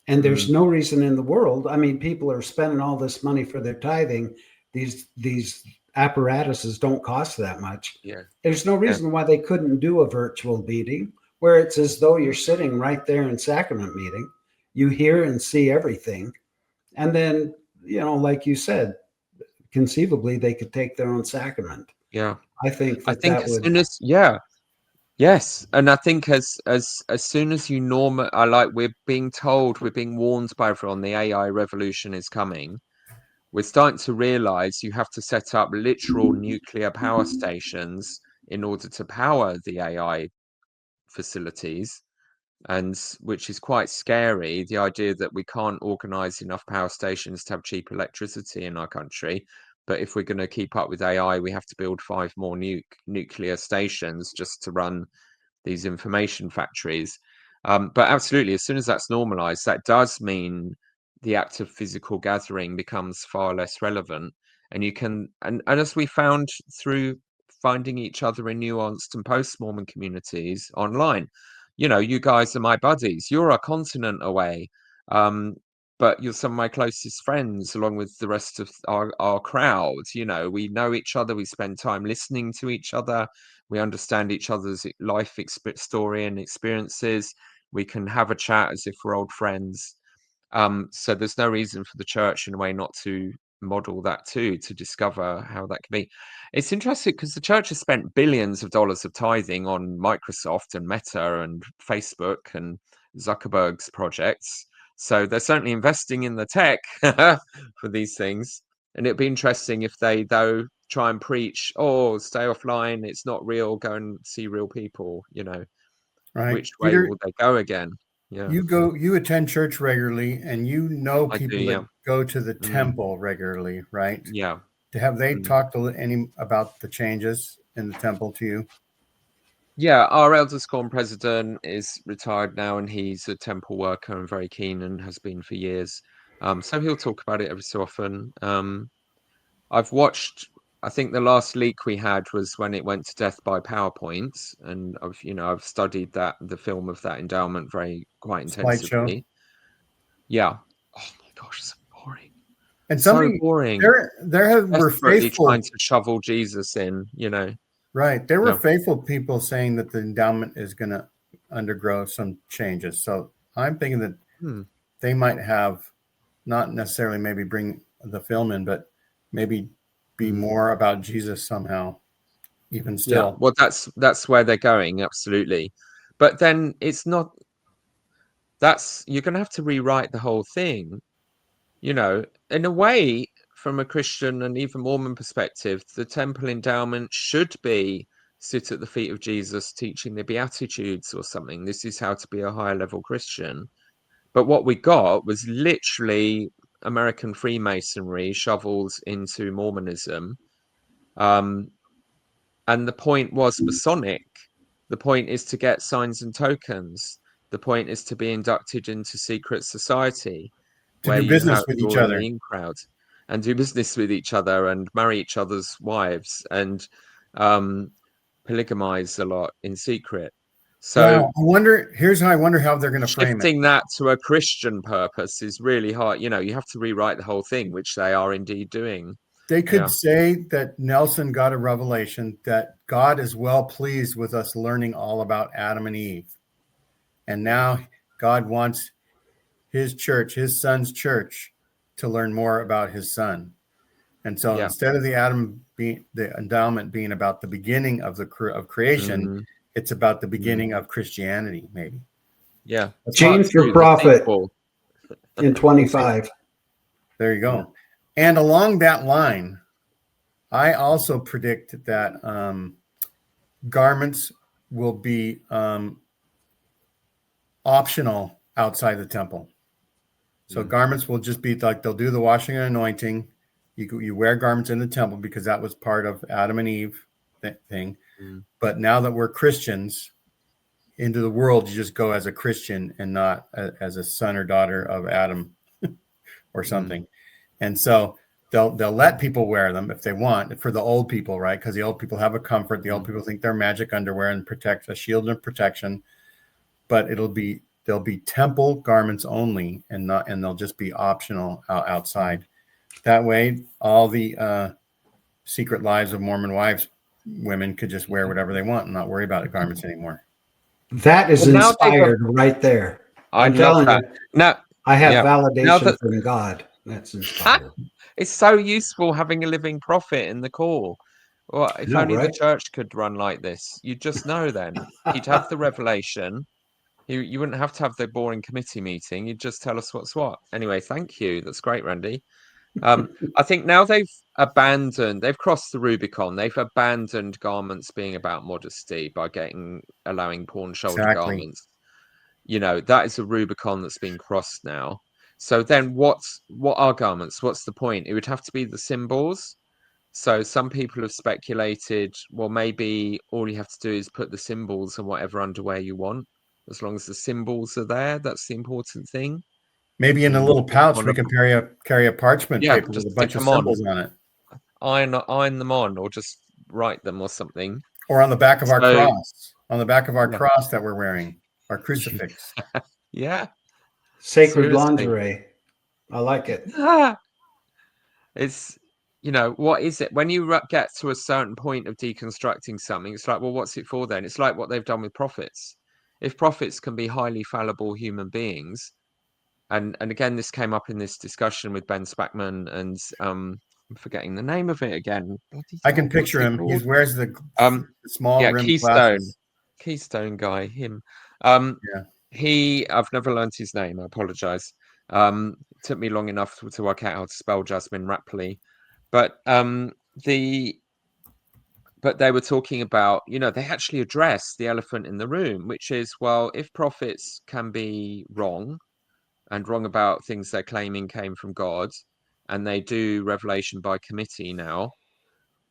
And there's no reason in the world. I mean, people are spending all this money for their tithing. These apparatuses don't cost that much. Yeah. There's no reason why they couldn't do a virtual meeting where it's as though you're sitting right there in sacrament meeting. You hear and see everything. And then, you know, like you said, conceivably they could take their own sacrament. Yeah. I think I that think that as would. soon as yes, and I think as soon as you we're being told, we're being warned by everyone, the AI revolution is coming. We're starting to realize you have to set up literal nuclear power stations in order to power the AI facilities, and which is quite scary. The idea that we can't organize enough power stations to have cheap electricity in our country. But if we're going to keep up with AI, we have to build 5 more nuclear stations just to run these information factories. But absolutely, as soon as that's normalized, that does mean the act of physical gathering becomes far less relevant. And you can, and as we found through finding each other in nuanced and post-Mormon communities online, you know, you guys are my buddies. You're a continent away. But you're some of my closest friends, along with the rest of our crowd. You know, we know each other. We spend time listening to each other. We understand each other's life story and experiences. We can have a chat as if we're old friends. So there's no reason for the church, in a way, not to model that too, to discover how that can be. It's interesting because the church has spent billions of dollars of tithing on Microsoft and Meta and Facebook and Zuckerberg's projects. So they're certainly investing in the tech for these things. And it'd be interesting if they, though, try and preach, oh, stay offline, it's not real, go and see real people, you know. Right. Which way Peter, will they go again? Yeah, you attend church regularly, and you know I do, people yeah. that go to the temple regularly, right? Yeah. Have they talked any about the changes in the temple to you? Yeah, our elders quorum president is retired now, and he's a temple worker and very keen, and has been for years. So he'll talk about it every so often. I've watched, I think the last leak we had was when it went to death by PowerPoint, and I've studied the film of that endowment quite Slideshow. intensively. Yeah. Oh my gosh, so boring. And So somebody boring. were Desperately faithful, trying to shovel Jesus in, you know. right? There were Yeah. faithful people saying that the endowment is going to undergo some changes. So I'm thinking that they might have, not necessarily maybe bring the film in, but maybe be more about Jesus somehow, even still. Yeah, well, that's where they're going, absolutely. But then it's not, you're going to have to rewrite the whole thing, you know. In a way, from a Christian and even Mormon perspective, the temple endowment should be sit at the feet of Jesus teaching the Beatitudes or something. This is how to be a higher level Christian. But what we got was literally American Freemasonry shoveled into Mormonism. And the point was Masonic. The point is to get signs and tokens. The point is to be inducted into secret society, To where do business with each you're in other. the in crowd, and do business with each other, and marry each other's wives, and polygamize a lot in secret. So Here's how I wonder how they're going to frame it. shifting that to a Christian purpose is really hard. You know, you have to rewrite the whole thing, which they are indeed doing. They could say that Nelson got a revelation that God is well pleased with us learning all about Adam and Eve. And now God wants his church, his son's church, to learn more about his son. And so instead of the endowment being about the beginning of creation, it's about the beginning of Christianity, maybe. Yeah. James for Prophet in 25. There you go. Yeah. And along that line, I also predict that garments will be optional outside the temple. So garments will just be like, they'll do the washing and anointing. You wear garments in the temple because that was part of Adam and Eve thing. But now that we're Christians, into the world, you just go as a Christian and not as a son or daughter of Adam or something. And so they'll let people wear them if they want, for the old people, right? Because the old people have a comfort. The old people think they're magic underwear and protect a shield and protection. But they'll be temple garments only, and they'll just be optional outside. That way, all the secret lives of Mormon wives, women could just wear whatever they want and not worry about the garments anymore. That is inspired right there. I'm telling you. No, I have validation from God. That's inspired. It's so useful having a living prophet in the call. Well, if only the church could run like this. You'd just know then. He'd have the revelation. You wouldn't have to have the boring committee meeting. You'd just tell us what's what. Anyway, thank you. That's great, Randy. I think now they've crossed the Rubicon. They've abandoned garments being about modesty by allowing porn shoulder garments. You know, that is a Rubicon that's been crossed now. So then what are garments? What's the point? It would have to be the symbols. So some people have speculated, well, maybe all you have to do is put the symbols on whatever underwear you want. As long as the symbols are there, that's the important thing. Maybe in a little pouch we can carry a parchment paper with a bunch of symbols on it. Iron them on, or just write them or something. Or on the back of our cross. On the back of our cross that we're wearing. Our crucifix. Yeah. Sacred lingerie. I like it. It's, you know, what is it? When you get to a certain point of deconstructing something, it's like, well, what's it for then? It's like what they've done with prophets. If prophets can be highly fallible human beings, and again, this came up in this discussion with Ben Spackman, and I'm forgetting the name of it again. I can picture him. He wears the small rim Keystone guy. Him. I've never learned his name. I apologize. It took me long enough to work out how to spell Jasmine Rapley, but they were talking about, you know, they actually addressed the elephant in the room, which is, well, if prophets can be wrong about things they're claiming came from God, and they do revelation by committee now,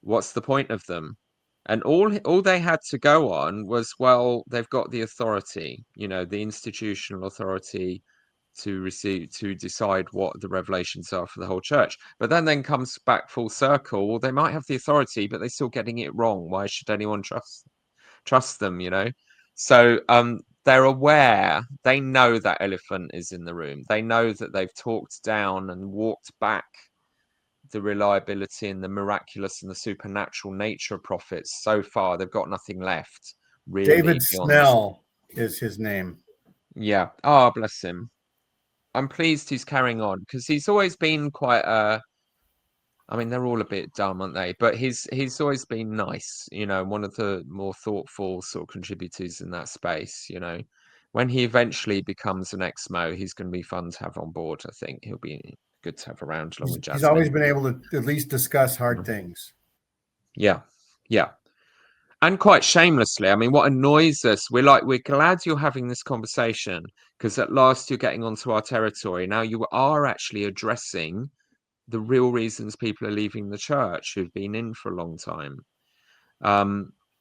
what's the point of them? And all they had to go on was, well, they've got the authority, you know, the institutional authority to decide what the revelations are for the whole church. But then comes back full circle. Well, they might have the authority, but they're still getting it wrong. Why should anyone trust them, you know? So they're aware. They know that elephant is in the room. They know that they've talked down and walked back the reliability and the miraculous and the supernatural nature of prophets. So far, they've got nothing left, really. David Snell is his name. Yeah. Oh, bless him. I'm pleased he's carrying on, because he's always been quite I mean, they're all a bit dumb, aren't they? But he's always been nice, you know, one of the more thoughtful sort of contributors in that space, you know. When he eventually becomes an ex-mo, he's going to be fun to have on board, I think. He'll be good to have around along with Judson. He's always been able to at least discuss hard things. Yeah. Yeah. And quite shamelessly. I mean, what annoys us, we're glad you're having this conversation, because at last you're getting onto our territory. Now you are actually addressing the real reasons people are leaving the church who've been in for a long time.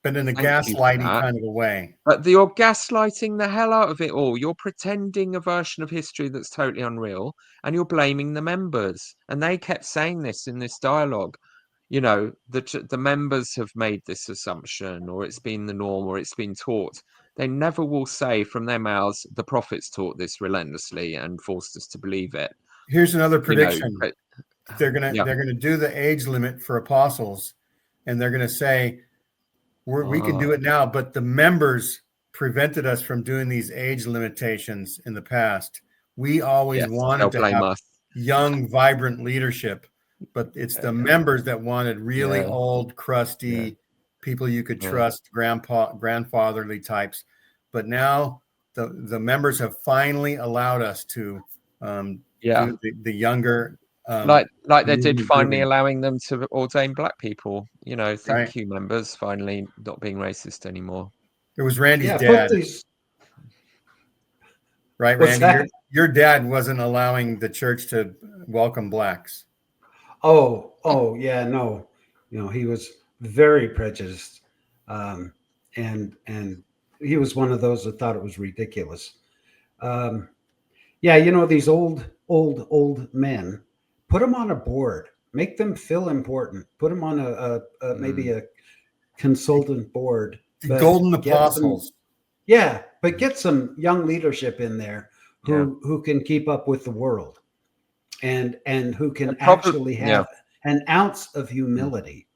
But in a gaslighting kind of a way. But you're gaslighting the hell out of it all. You're pretending a version of history that's totally unreal, and you're blaming the members. And they kept saying this in this dialogue. You know, the members have made this assumption, or it's been the norm, or it's been taught. They never will say from their mouths, the prophets taught this relentlessly and forced us to believe it. Here's another prediction. You know, they're gonna do the age limit for apostles, and they're gonna say, we can do it now, but the members prevented us from doing these age limitations in the past. We always wanted to have young, vibrant leadership, but it's the members that wanted really old, crusty people you could trust, grandfatherly types. But now the members have finally allowed us to do the younger. Like they did finally allowing them to ordain black people. You know, thank you, members, finally not being racist anymore. It was Randy's dad. Right, Randy? Your dad wasn't allowing the church to welcome blacks. Oh, yeah, no. You know, he was very prejudiced. And he was one of those that thought it was ridiculous. Yeah, you know, these old men, put them on a board Make them feel important. Put them on maybe a consultant board. The golden apostles. But get some young leadership in there who can keep up with the world, and who can actually have an ounce of humility,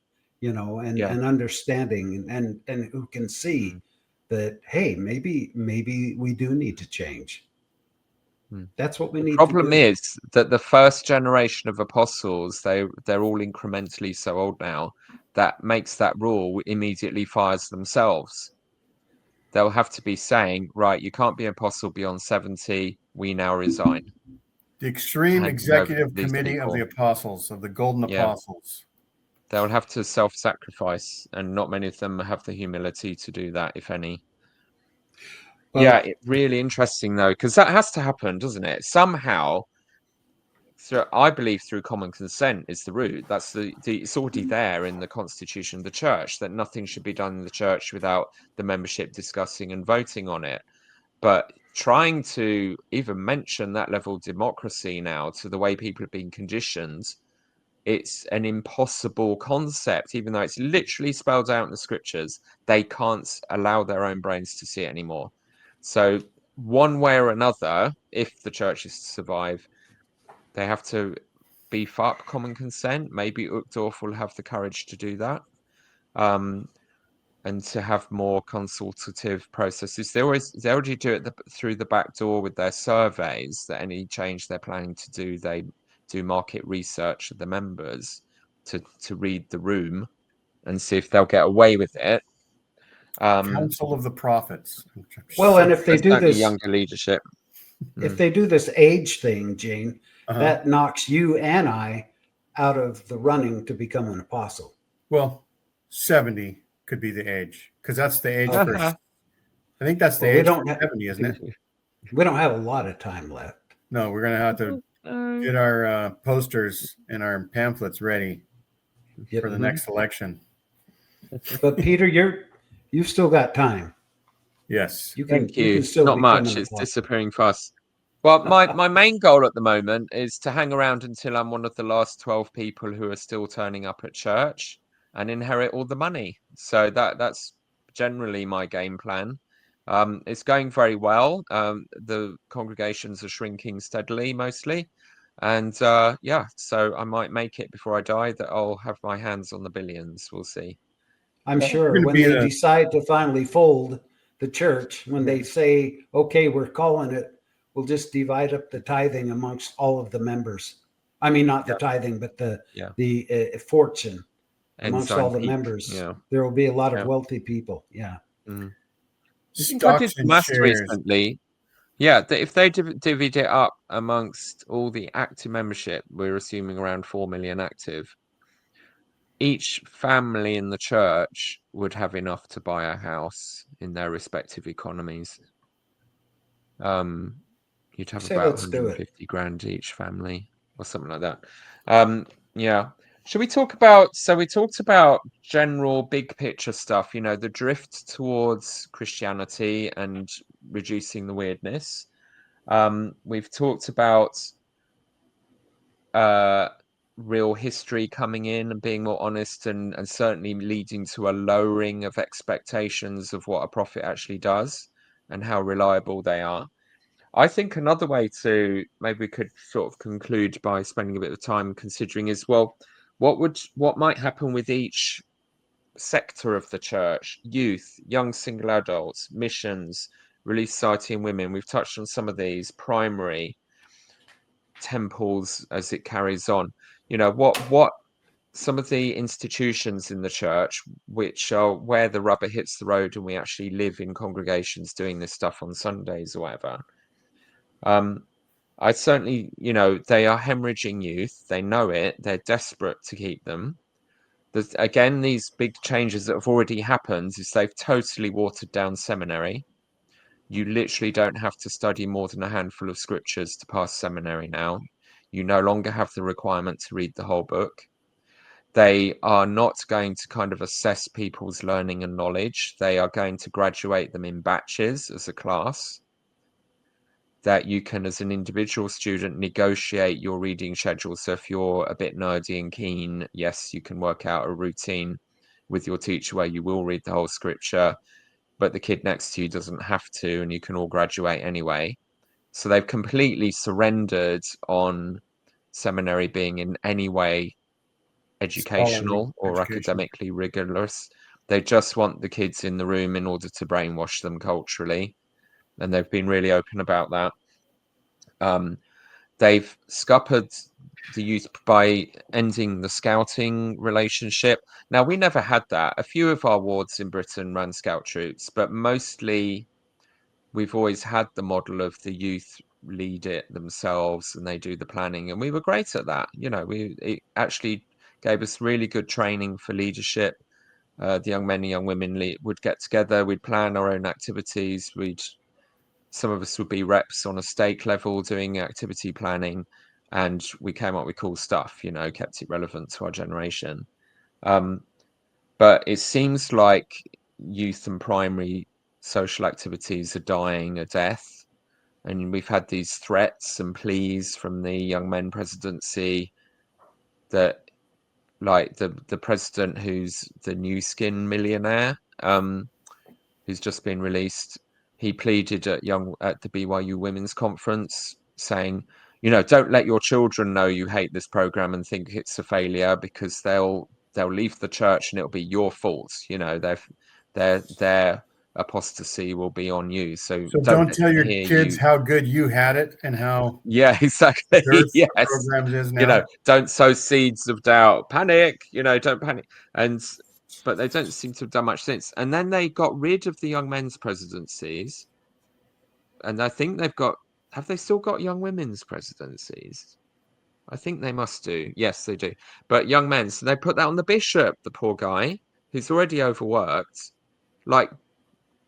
and understanding, and who can see that, hey, maybe we do need to change. That's what we need to do. The problem is that the first generation of apostles, they're all incrementally so old now, that makes that rule immediately fires themselves. They'll have to be saying, right, you can't be an apostle beyond 70, we now resign. The extreme executive committee of the apostles, of the golden apostles. They'll have to self-sacrifice, and not many of them have the humility to do that, if any. Well, really interesting, though, because that has to happen, doesn't it? Somehow, I believe through common consent is the route. That's it's already there in the constitution of the church, that nothing should be done in the church without the membership discussing and voting on it. But trying to even mention that level of democracy now, to the way people have been conditioned, it's an impossible concept, even though it's literally spelled out in the scriptures. They can't allow their own brains to see it anymore. So one way or another, if the church is to survive, they have to beef up common consent. Maybe Uchtdorf will have the courage to do that, and to have more consultative processes. They already do it through the back door with their surveys, that any change they're planning to do, they do market research of the members to read the room and see if they'll get away with it. Council of the Prophets. Well, and if they do this, younger leadership, if they do this age thing, Gene, that knocks you and I out of the running to become an apostle. Well, 70 could be the age, because that's the age for. I think that's the age for 70, isn't it? We don't have a lot of time left. No, we're gonna have to get our posters and our pamphlets ready for the next election. But Peter, you've still got time. Yes. Thank you. Not much. It's disappearing fast. Well, my main goal at the moment is to hang around until I'm one of the last 12 people who are still turning up at church and inherit all the money. So that's generally my game plan. It's going very well. The congregations are shrinking steadily, mostly. And so I might make it before I die, that I'll have my hands on the billions. We'll see. I'm sure when they decide to finally fold the church, when they say, okay, we're calling it, we'll just divide up the tithing amongst all of the members. I mean, not the tithing, but the fortune amongst all the members. There will be a lot of wealthy people. Yeah. Stocks I did and shares. Recently. Yeah, if they divvy it up amongst all the active membership, we're assuming around 4 million active. Each family in the church would have enough to buy a house in their respective economies. You'd have about 150 grand each family, or something like that. Should we talk about? So we talked about general big picture stuff. The drift towards Christianity and reducing the weirdness. We've talked about real history coming in and being more honest, and certainly leading to a lowering of expectations of what a prophet actually does and how reliable they are. I think another way to, maybe we could sort of conclude by spending a bit of time considering is, well, what might happen with each sector of the church: youth, young single adults, missions, Relief Society and women. We've touched on some of these, primary, temples as it carries on. What some of the institutions in the church, which are where the rubber hits the road and we actually live in congregations doing this stuff on Sundays or whatever. I certainly, they are hemorrhaging youth. They know it. They're desperate to keep them. Again, these big changes that have already happened is they've totally watered down seminary. You literally don't have to study more than a handful of scriptures to pass seminary now. You no longer have the requirement to read the whole book. They are not going to kind of assess people's learning and knowledge. They are going to graduate them in batches as a class. that you can, as an individual student, negotiate your reading schedule. So if you're a bit nerdy and keen, yes, you can work out a routine with your teacher where you will read the whole scripture, but the kid next to you doesn't have to, and you can all graduate anyway. So they've completely surrendered on seminary being in any way educational or academically rigorous. They just want the kids in the room in order to brainwash them culturally, and they've been really open about that. They've scuppered the youth by ending the scouting relationship. Now, we never had that. A few of our wards in Britain ran scout troops, but mostly we've always had the model of the youth lead it themselves and they do the planning, and we were great at that. It actually gave us really good training for leadership. The young men and young women would get together, we'd plan our own activities, some of us would be reps on a stake level doing activity planning, and we came up with cool stuff, kept it relevant to our generation. But it seems like youth and primary social activities are dying a death. And we've had these threats and pleas from the young men presidency that, like the president, who's the new skin millionaire, who's just been released, he pleaded at the BYU Women's Conference, saying, don't let your children know you hate this program and think it's a failure, because they'll leave the church and it'll be your fault. Their apostasy will be on you. So don't tell your kids how good you had it and how exactly. Yes. programs is now. Don't sow seeds of doubt. Panic. Don't panic. But they don't seem to have done much since. And then they got rid of the young men's presidencies. And I think have they still got young women's presidencies? I think they must do. Yes, they do. But young men, so they put that on the bishop, the poor guy, who's already overworked, like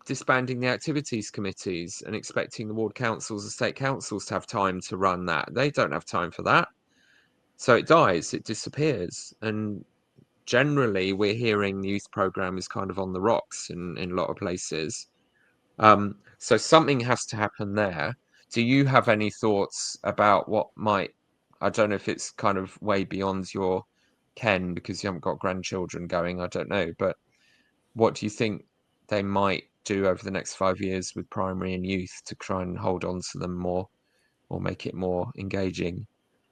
disbanding the activities committees and expecting the ward councils and state councils to have time to run that. They don't have time for that. So it dies, it disappears. And generally we're hearing the youth program is kind of on the rocks in a lot of places. So something has to happen there. Do you have any thoughts about what might, I don't know if it's kind of way beyond your ken because you haven't got grandchildren going, I don't know, but what do you think they might do over the next 5 years with primary and youth to try and hold on to them more or make it more engaging?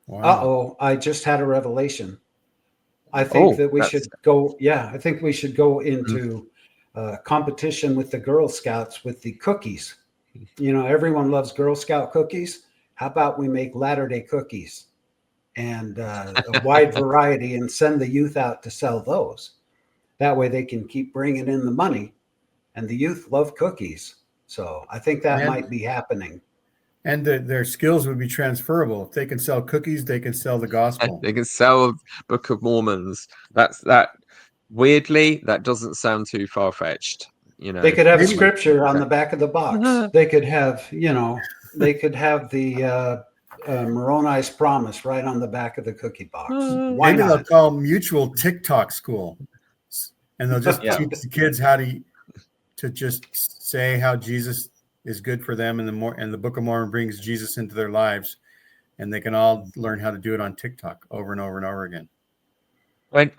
Wow. I just had a revelation. I think that we should go. Yeah, I think we should go into competition with the Girl Scouts with the cookies. Everyone loves Girl Scout cookies. How about we make Latter-day cookies and a wide variety and send the youth out to sell those? That way they can keep bringing in the money, and the youth love cookies. So I think that might be happening. And their skills would be transferable. If they can sell cookies, they can sell the gospel. They can sell Book of Mormons. That weirdly, that doesn't sound too far-fetched. They could have scripture on the back of the box. They could have, they could have the Moroni's promise right on the back of the cookie box. Maybe they'll call Mutual TikTok School, and they'll just teach the kids how to just say how Jesus is good for them, and the Book of Mormon brings Jesus into their lives, and they can all learn how to do it on TikTok over and over and over again.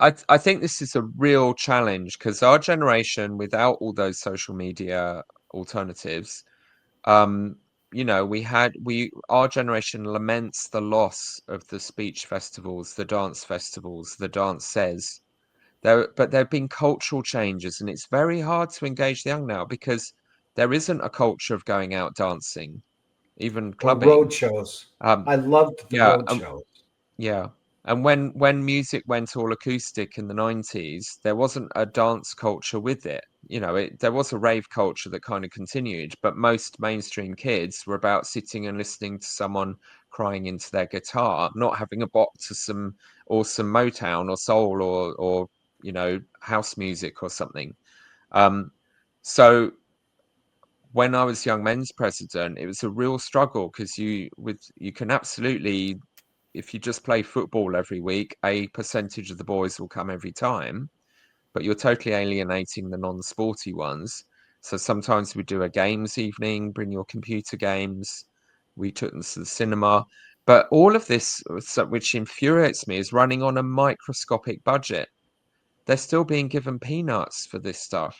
I think this is a real challenge because our generation, without all those social media alternatives, our generation laments the loss of the speech festivals, the dance festivals, the dances. But there have been cultural changes, and it's very hard to engage the young now because there isn't a culture of going out dancing, even clubbing. Road shows. I loved the road shows. Yeah. And when music went all acoustic in the 90s, there wasn't a dance culture with it. There was a rave culture that kind of continued, but most mainstream kids were about sitting and listening to someone crying into their guitar, not having a bop to some awesome Motown or soul or house music or something. So when I was young men's president, it was a real struggle because you can absolutely, if you just play football every week, a percentage of the boys will come every time, but you're totally alienating the non-sporty ones. So sometimes we do a games evening, bring your computer games, We took them to the cinema. But all of this, which infuriates me, is running on a microscopic budget. They're still being given peanuts for this stuff.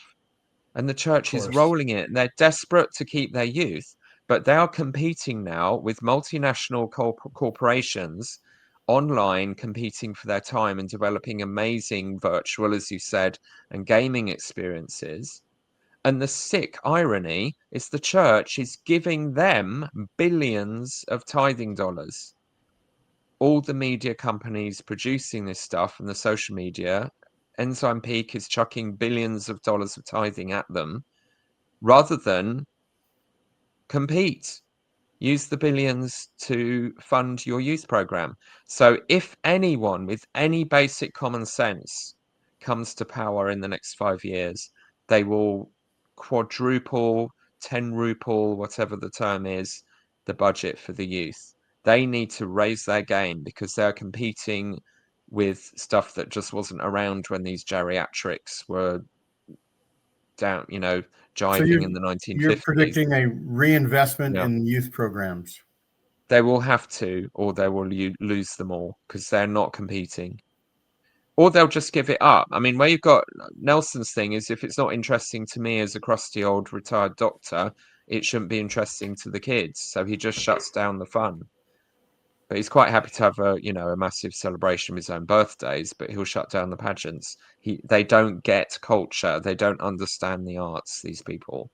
And the church is rolling it. And they're desperate to keep their youth. But they are competing now with multinational corporations online, competing for their time and developing amazing virtual, as you said, and gaming experiences. And the sick irony is the church is giving them billions of tithing dollars. All the media companies producing this stuff and the social media, Enzyme Peak is chucking billions of dollars of tithing at them rather than compete. Use the billions to fund your youth program. So if anyone with any basic common sense comes to power in the next 5 years, they will quadruple, 10 ruple, whatever the term is, the budget for the youth. They need to raise their game because they're competing with stuff that just wasn't around when these geriatrics were down, jiving in the 1950s. You're predicting a reinvestment in youth programs. They will have to, or they will lose them all because they're not competing. Or they'll just give it up. I mean, where you've got Nelson's thing is if it's not interesting to me as a crusty old retired doctor, it shouldn't be interesting to the kids. So he just shuts down the fun. But he's quite happy to have a massive celebration of his own birthdays, but he'll shut down the pageants. They don't get culture. They don't understand the arts, these people.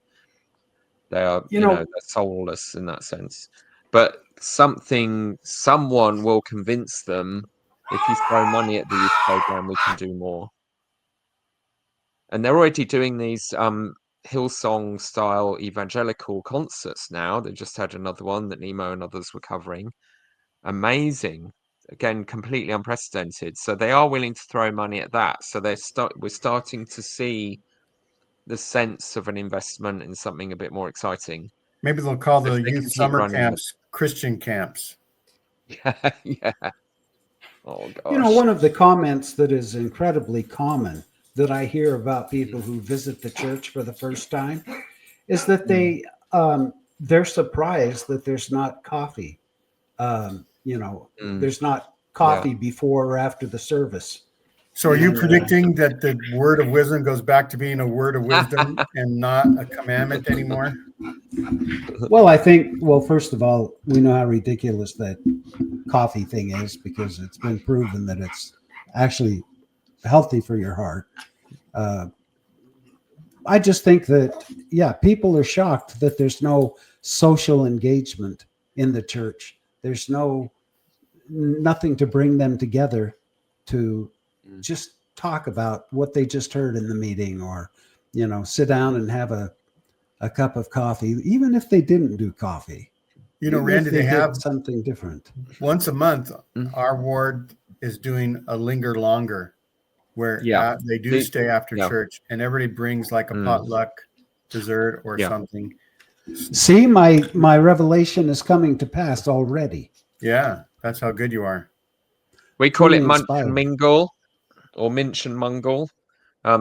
They are, they're soulless in that sense. But someone will convince them, if you throw money at the youth program, we can do more. And they're already doing these Hillsong style evangelical concerts now. They just had another one that Nemo and others were covering. Amazing. Again, completely unprecedented. So they are willing to throw money at that. So we're starting to see the sense of an investment in something a bit more exciting. Maybe they'll call the youth summer camps Christian camps. Yeah. Oh, gosh. One of the comments that is incredibly common that I hear about people who visit the church for the first time is that they're surprised that there's not coffee. There's not coffee before or after the service. So are you predicting that the word of wisdom goes back to being a word of wisdom and not a commandment anymore? Well, I think, first of all, we know how ridiculous that coffee thing is because it's been proven that it's actually healthy for your heart. I just think that, people are shocked that there's no social engagement in the church. There's nothing to bring them together to just talk about what they just heard in the meeting or, sit down and have a cup of coffee, even if they didn't do coffee. Randy, they have something different. Once a month, our ward is doing a linger longer where they do stay after church and everybody brings like a potluck dessert or something. See, my revelation is coming to pass already. Yeah, that's how good you are. We call it Munch and Mingle or Minch and Mungle.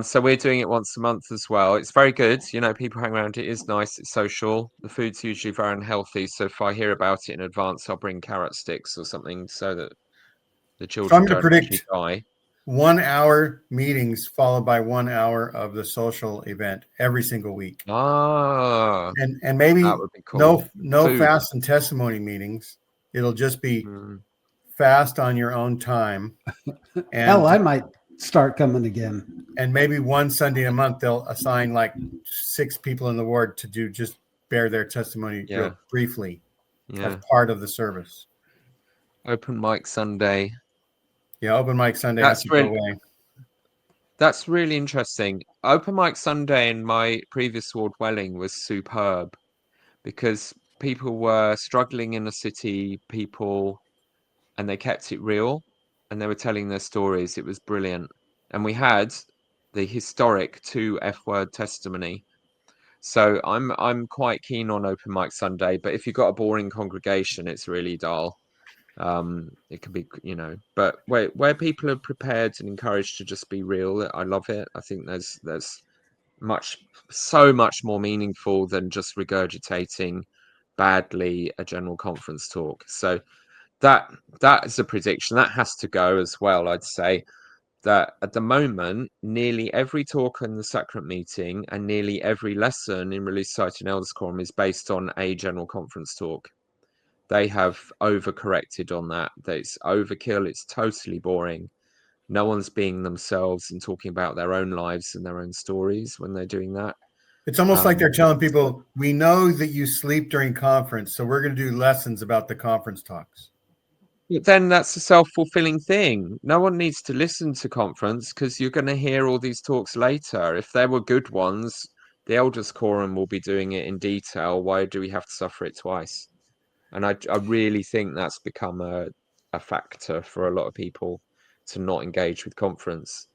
So we're doing it once a month as well. It's very good. People hang around. It is nice. It's social. The food's usually very unhealthy. So if I hear about it in advance, I'll bring carrot sticks or something so that the children don't actually die. 1 hour meetings followed by 1 hour of the social event every single week. And maybe that would be cool. no fast and testimony meetings. It'll just be fast on your own time. And I might start coming again. And maybe one Sunday a month they'll assign like 6 people in the ward to just bear their testimony real briefly as part of the service. Open mic Sunday. Yeah, open mic Sunday. That's really interesting. Open mic Sunday in my previous ward, Welling, was superb because people were struggling in the city, and they kept it real and they were telling their stories. It was brilliant. And we had the historic 2 F-word testimony. So I'm quite keen on open mic Sunday, but if you've got a boring congregation, it's really dull. It can be, but where people are prepared and encouraged to just be real, I love it. I think there's so much more meaningful than just regurgitating badly a general conference talk. So that is a prediction that has to go as well. I'd say that at the moment, nearly every talk in the Sacrament meeting and nearly every lesson in Release Sight and Elders Quorum is based on a general conference talk. They have overcorrected on that. It's overkill. It's totally boring. No one's being themselves and talking about their own lives and their own stories when they're doing that. It's almost like they're telling people, we know that you sleep during conference, so we're going to do lessons about the conference talks. But then that's a self-fulfilling thing. No one needs to listen to conference because you're going to hear all these talks later. If there were good ones, the Elders Quorum will be doing it in detail. Why do we have to suffer it twice? And I really think that's become a factor for a lot of people to not engage with conference.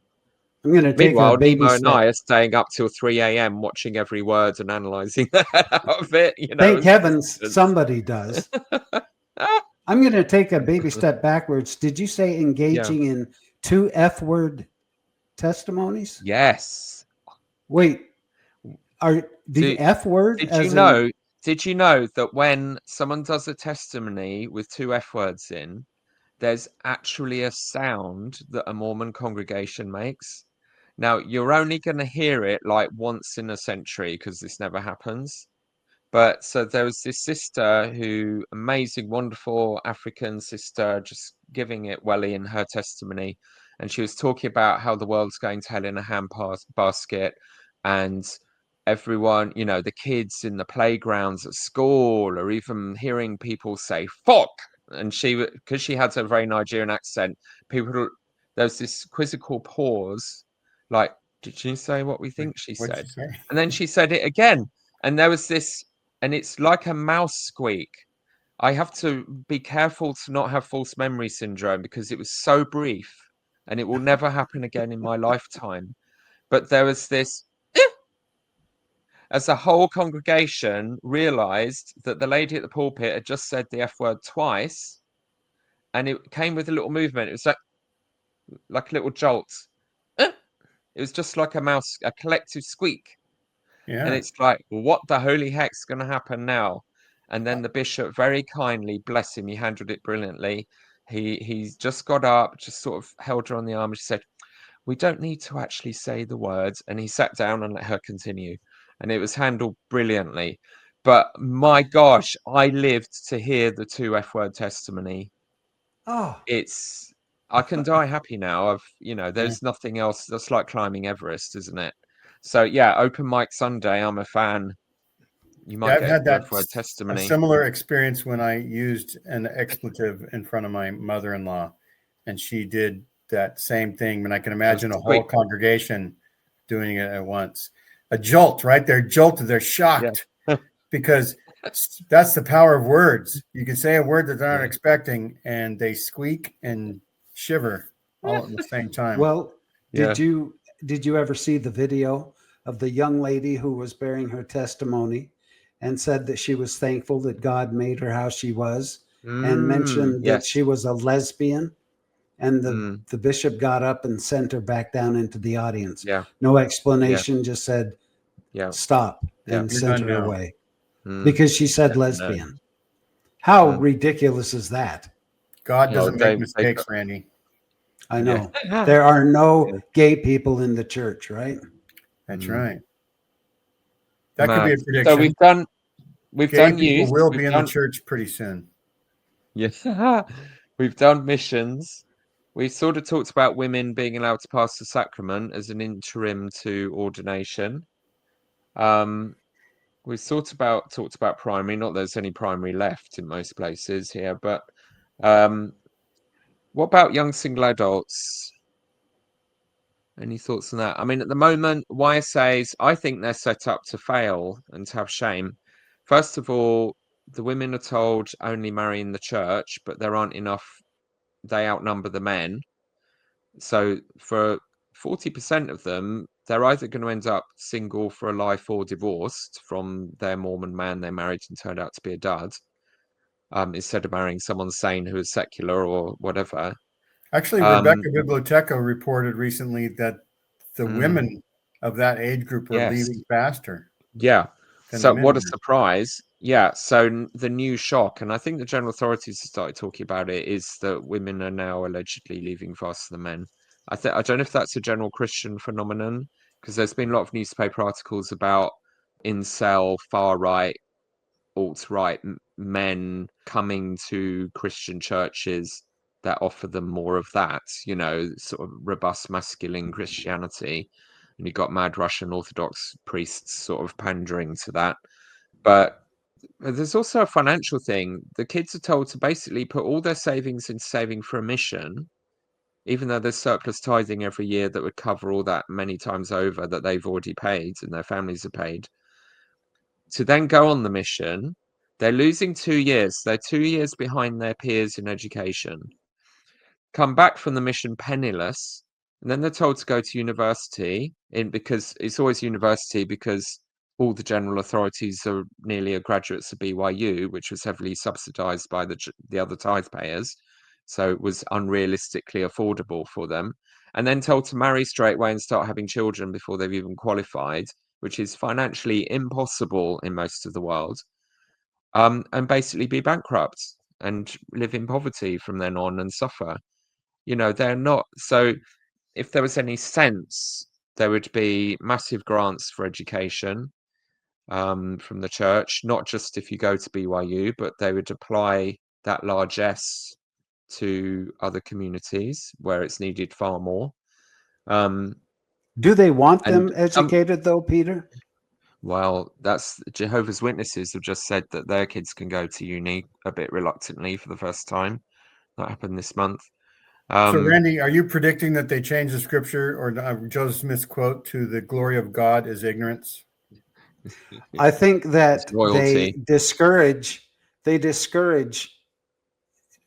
I'm going to take Meanwhile, a baby Nemo and step. I are staying up till 3 a.m. watching every word and analysing the hell out of it. You know, Thank heavens somebody does. I'm going to take a baby step backwards. Did you say engaging in 2 F-word testimonies? Yes. Wait, are the F word? Did you know that when someone does a testimony with 2 F words in, there's actually a sound that a Mormon congregation makes? Now, you're only going to hear it like once in a century because this never happens. But so there was this sister who, amazing, wonderful African sister, just giving it welly in her testimony. And she was talking about how the world's going to hell in a handbasket. And everyone, you know, the kids in the playgrounds at school, or even hearing people say, fuck. And because she had a very Nigerian accent, there was this quizzical pause. Like, did she say what we think she said? And then she said it again. And there was this, and it's like a mouse squeak. I have to be careful to not have false memory syndrome because it was so brief and it will never happen again in my lifetime. But there was this, as the whole congregation realized that the lady at the pulpit had just said the F word twice, and it came with a little movement. It was like a little jolt. It was just like a collective squeak. Yeah. And it's like, what the holy heck's going to happen now? And then the bishop very kindly, bless him, he handled it brilliantly. He's just got up, just sort of held her on the arm. And she said, we don't need to actually say the words. And he sat down and let her continue. And it was handled brilliantly. But my gosh, I lived to hear the 2 F word testimony. Oh, I can die happy now. There's nothing else. That's like climbing Everest, isn't it? So yeah, open mic Sunday. I'm a fan. You might I've had that testimony. a similar experience when I used an expletive in front of my mother-in-law, and she did that same thing. And I can imagine a whole congregation doing it at once. A jolt, right? They're jolted. They're shocked because that's the power of words. You can say a word that they're not expecting, and they squeak and shiver all at the same time. Well, did you ever see the video of the young lady who was bearing her testimony and said that she was thankful that God made her how she was, and mentioned that she was a lesbian, and the bishop got up and sent her back down into the audience. No explanation, just said, stop, and sent her away because she said lesbian. How ridiculous is that? God doesn't make mistakes, Randy. I know. There are no gay people in the church, right? That's right. That could be a prediction. So we've done youth. People will be in the church pretty soon. Yes. We've done missions. We sort of talked about women being allowed to pass the sacrament as an interim to ordination. We talked about primary. Not that there's any primary left in most places here, but what about young single adults? Any thoughts on that? I mean, at the moment, YSAs, I think they're set up to fail and to have shame. First of all, the women are told only marry in the church, but there aren't enough. They outnumber the men. So for 40% of them, they're either going to end up single for a life or divorced from their Mormon man they married and turned out to be a dud, instead of marrying someone sane who is secular or whatever. Actually, Rebecca Biblioteca reported recently that the women of that age group were leaving faster. Yeah. So what a surprise. Yeah, so the new shock, and I think the general authorities have started talking about it, is that women are now allegedly leaving faster than men. I don't know if that's a general Christian phenomenon, because there's been a lot of newspaper articles about incel, far right, alt-right men coming to Christian churches that offer them more of that, sort of robust masculine Christianity. And you've got mad Russian Orthodox priests sort of pandering to that. But there's also a financial thing. The kids are told to basically put all their savings into saving for a mission, even though there's surplus tithing every year that would cover all that many times over that they've already paid and their families are paid. To then go on the mission, they're losing 2 years. They're 2 years behind their peers in education. Come back from the mission penniless, and then they're told to go to university because it's always university because all the general authorities are nearly graduates of BYU, which was heavily subsidized by the other tithe payers. So it was unrealistically affordable for them. And then told to marry straight away and start having children before they've even qualified, which is financially impossible in most of the world. And basically be bankrupt and live in poverty from then on and suffer. They're not. So if there was any sense, there would be massive grants for education from the church, not just if you go to BYU, but they would apply that largesse to other communities where it's needed far more. Do they want them And educated, though, Peter? well, that's Jehovah's Witnesses have just said that their kids can go to uni a bit reluctantly for the first time. That happened this month. So, Randy, are you predicting that they change the scripture or Joseph Smith's quote to "the glory of God is ignorance"? I think that It's royalty. they discourage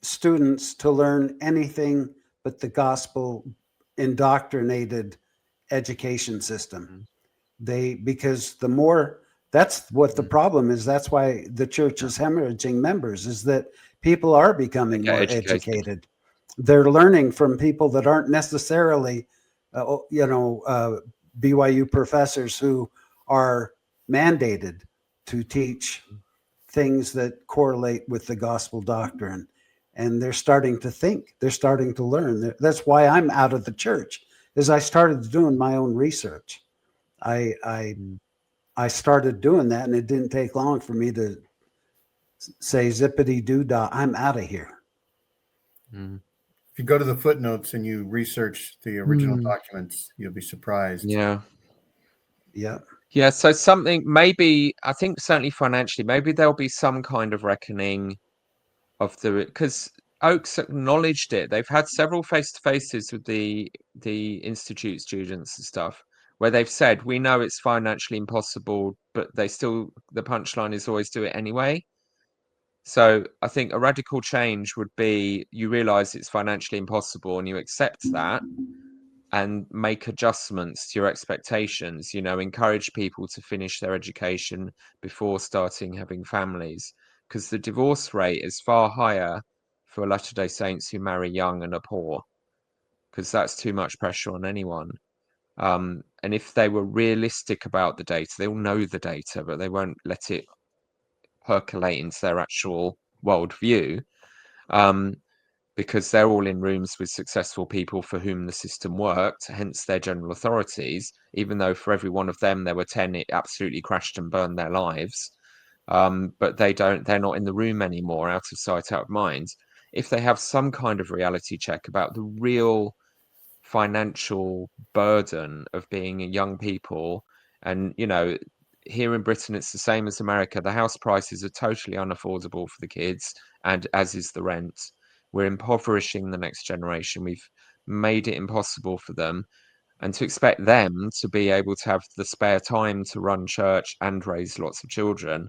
students to learn anything but the gospel indoctrinated education system. Because the more, that's what the problem is. That's why the church is hemorrhaging members, is that people are becoming more educated. They're learning from people that aren't necessarily, BYU professors who are mandated to teach things that correlate with the gospel doctrine. And they're starting to think, they're starting to learn. That's why I'm out of the church, is I started doing my own research. I started doing that, and it didn't take long for me to say zippity doo dah, I'm out of here. If you go to the footnotes and you research the original documents, you'll be surprised. Yeah. Yeah. So something, maybe, I think certainly financially, maybe there'll be some kind of reckoning of because Oaks acknowledged it. They've had several face-to-faces with the institute students and stuff where they've said, we know it's financially impossible, but the punchline is always do it anyway. So I think a radical change would be you realize it's financially impossible and you accept that and make adjustments to your expectations, encourage people to finish their education before starting having families, because the divorce rate is far higher for Latter-day Saints who marry young and are poor, because that's too much pressure on anyone. And if they were realistic about the data, they all know the data, but they won't let it percolate into their actual worldview. Because they're all in rooms with successful people for whom the system worked, hence their general authorities, even though for every one of them there were 10, it absolutely crashed and burned their lives. But they're not in the room anymore, out of sight, out of mind. If they have some kind of reality check about the real financial burden of being young people, and, here in Britain, it's the same as America. The house prices are totally unaffordable for the kids, and as is the rent. We're impoverishing the next generation. We've made it impossible for them. And to expect them to be able to have the spare time to run church and raise lots of children,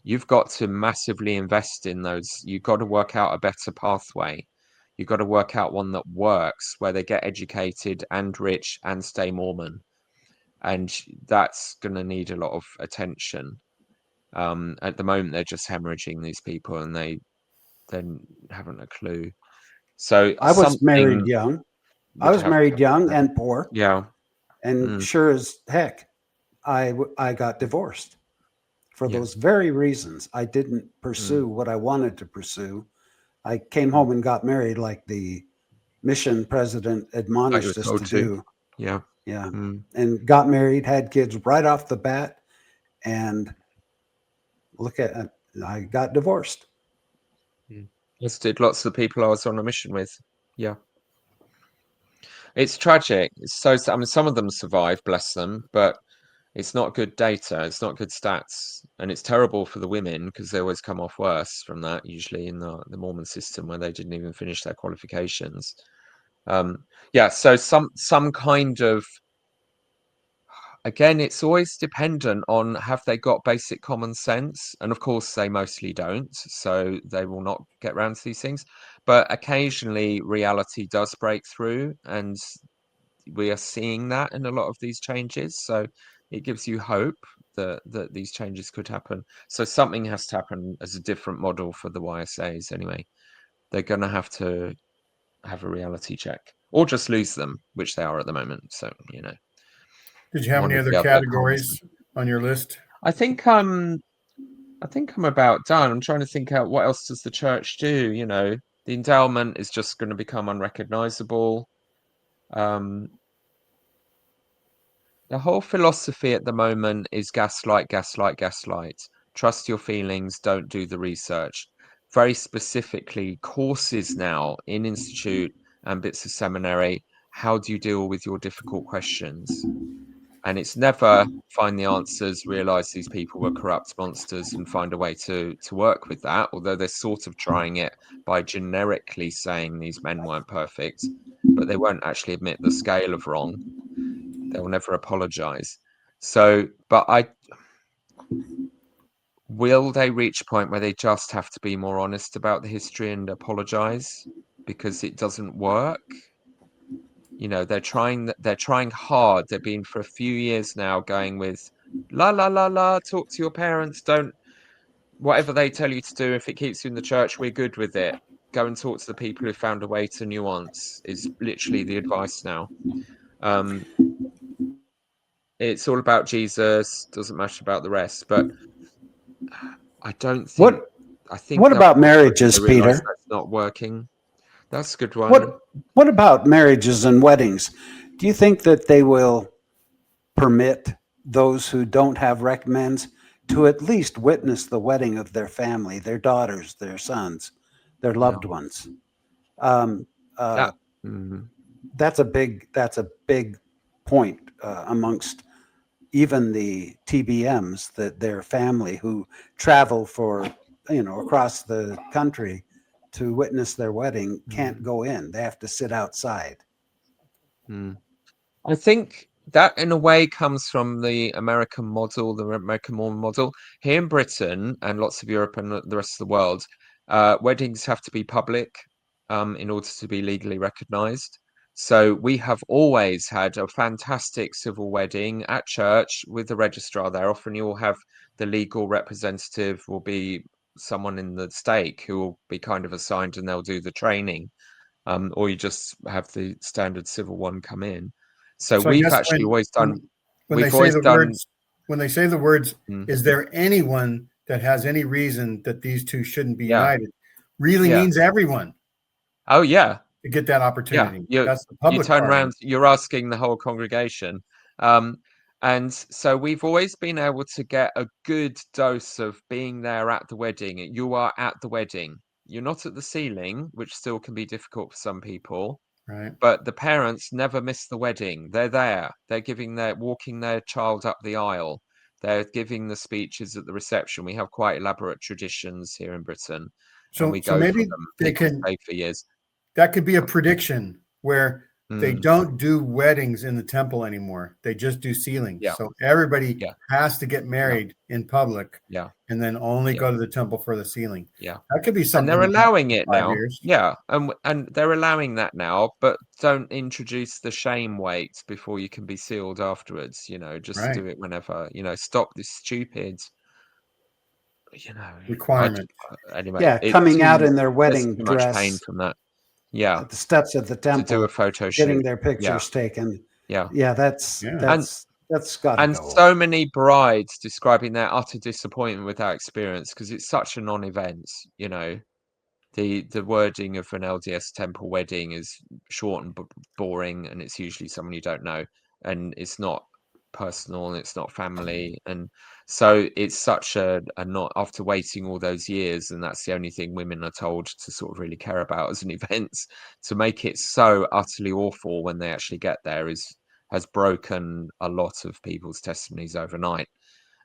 you've got to massively invest in those. You've got to work out a better pathway. You've got to work out one that works, where they get educated and rich and stay Mormon. And that's going to need a lot of attention. At the moment, they're just hemorrhaging these people, and they then haven't a clue. So I was married young. And poor. Yeah. And sure as heck, I got divorced for those very reasons. I didn't pursue what I wanted to pursue. I came home and got married like the mission president admonished us to do. Yeah. Yeah. And got married, had kids right off the bat, and I got divorced. As did lots of the people I was on a mission with. Yeah. It's tragic. It's so, I mean, some of them survive, bless them, but it's not good data. It's not good stats. And it's terrible for the women because they always come off worse from that, usually in the Mormon system where they didn't even finish their qualifications. Yeah, so some kind of, again, it's always dependent on have they got basic common sense? And of course, they mostly don't. So they will not get around to these things. But occasionally, reality does break through. And we are seeing that in a lot of these changes. So it gives you hope that these changes could happen. So something has to happen as a different model for the YSAs anyway. They're going to have a reality check or just lose them, which they are at the moment. So, you know. Did you have any other categories on your list? I think I'm about done. I'm trying to think out what else does the church do. You know, the endowment is just going to become unrecognizable. The whole philosophy at the moment is gaslight, gaslight, gaslight. Trust your feelings, don't do the research. Very specifically, courses now in institute and bits of seminary, how do you deal with your difficult questions? And it's never find the answers, realize these people were corrupt monsters and find a way to work with that, although they're sort of trying it by generically saying these men weren't perfect, but they won't actually admit the scale of wrong. They will never apologize. So, but will they reach a point where they just have to be more honest about the history and apologize because it doesn't work? You know, they're trying hard. They've been for a few years now going with la la la la, talk to your parents, don't, whatever they tell you to do, if it keeps you in the church, we're good with it. Go and talk to the people who found a way to nuance is literally the advice now. It's all about Jesus, doesn't matter about the rest. But I don't think. What about marriages, Peter? That's not working. That's a good one. What about marriages and weddings? Do you think that they will permit those who don't have recommends to at least witness the wedding of their family, their daughters, their sons, their loved ones? That's a big point amongst even the TBMs, that their family who travel for, across the country to witness their wedding can't go in. They have to sit outside. I think that in a way comes from the American model, the American Mormon model. Here in Britain and lots of Europe and the rest of the world, weddings have to be public in order to be legally recognized. So we have always had a fantastic civil wedding at church with the registrar there. Often you'll have the legal representative will be someone in the stake who will be kind of assigned and they'll do the training. Or you just have the standard civil one come in. So we've actually always done. When they say the words, is there anyone that has any reason that these two shouldn't be united? Really means everyone. Oh yeah. To get that opportunity. That's the public. You turn around, you're asking the whole congregation. And so we've always been able to get a good dose of being there at the wedding. You are at the wedding. You're not at the ceiling, which still can be difficult for some people. Right. But the parents never miss the wedding. They're there. They're walking their child up the aisle. They're giving the speeches at the reception. We have quite elaborate traditions here in Britain. So maybe they can stay for years. That could be a prediction where they don't do weddings in the temple anymore. They just do sealings. Yeah. So everybody has to get married in public. Yeah. And then only go to the temple for the sealing. Yeah. That could be something. And they're allowing it now. Years. Yeah. And they're allowing that now, but don't introduce the shame weight before you can be sealed afterwards. Just do it whenever. Stop this stupid requirement. Anyway, coming out in their wedding dress. Much pain from that. Yeah, at the steps of the temple, to do a photo shoot, getting their pictures taken. Yeah, that's That's got to And go. so many brides describing their utter disappointment with that experience because it's such a non-event, you know. The wording of an LDS temple wedding is short and boring, and it's usually someone you don't know, and it's not personal and it's not family, and so it's such a not, after waiting all those years, and that's the only thing women are told to sort of really care about as an event, to make it so utterly awful when they actually get there has broken a lot of people's testimonies overnight.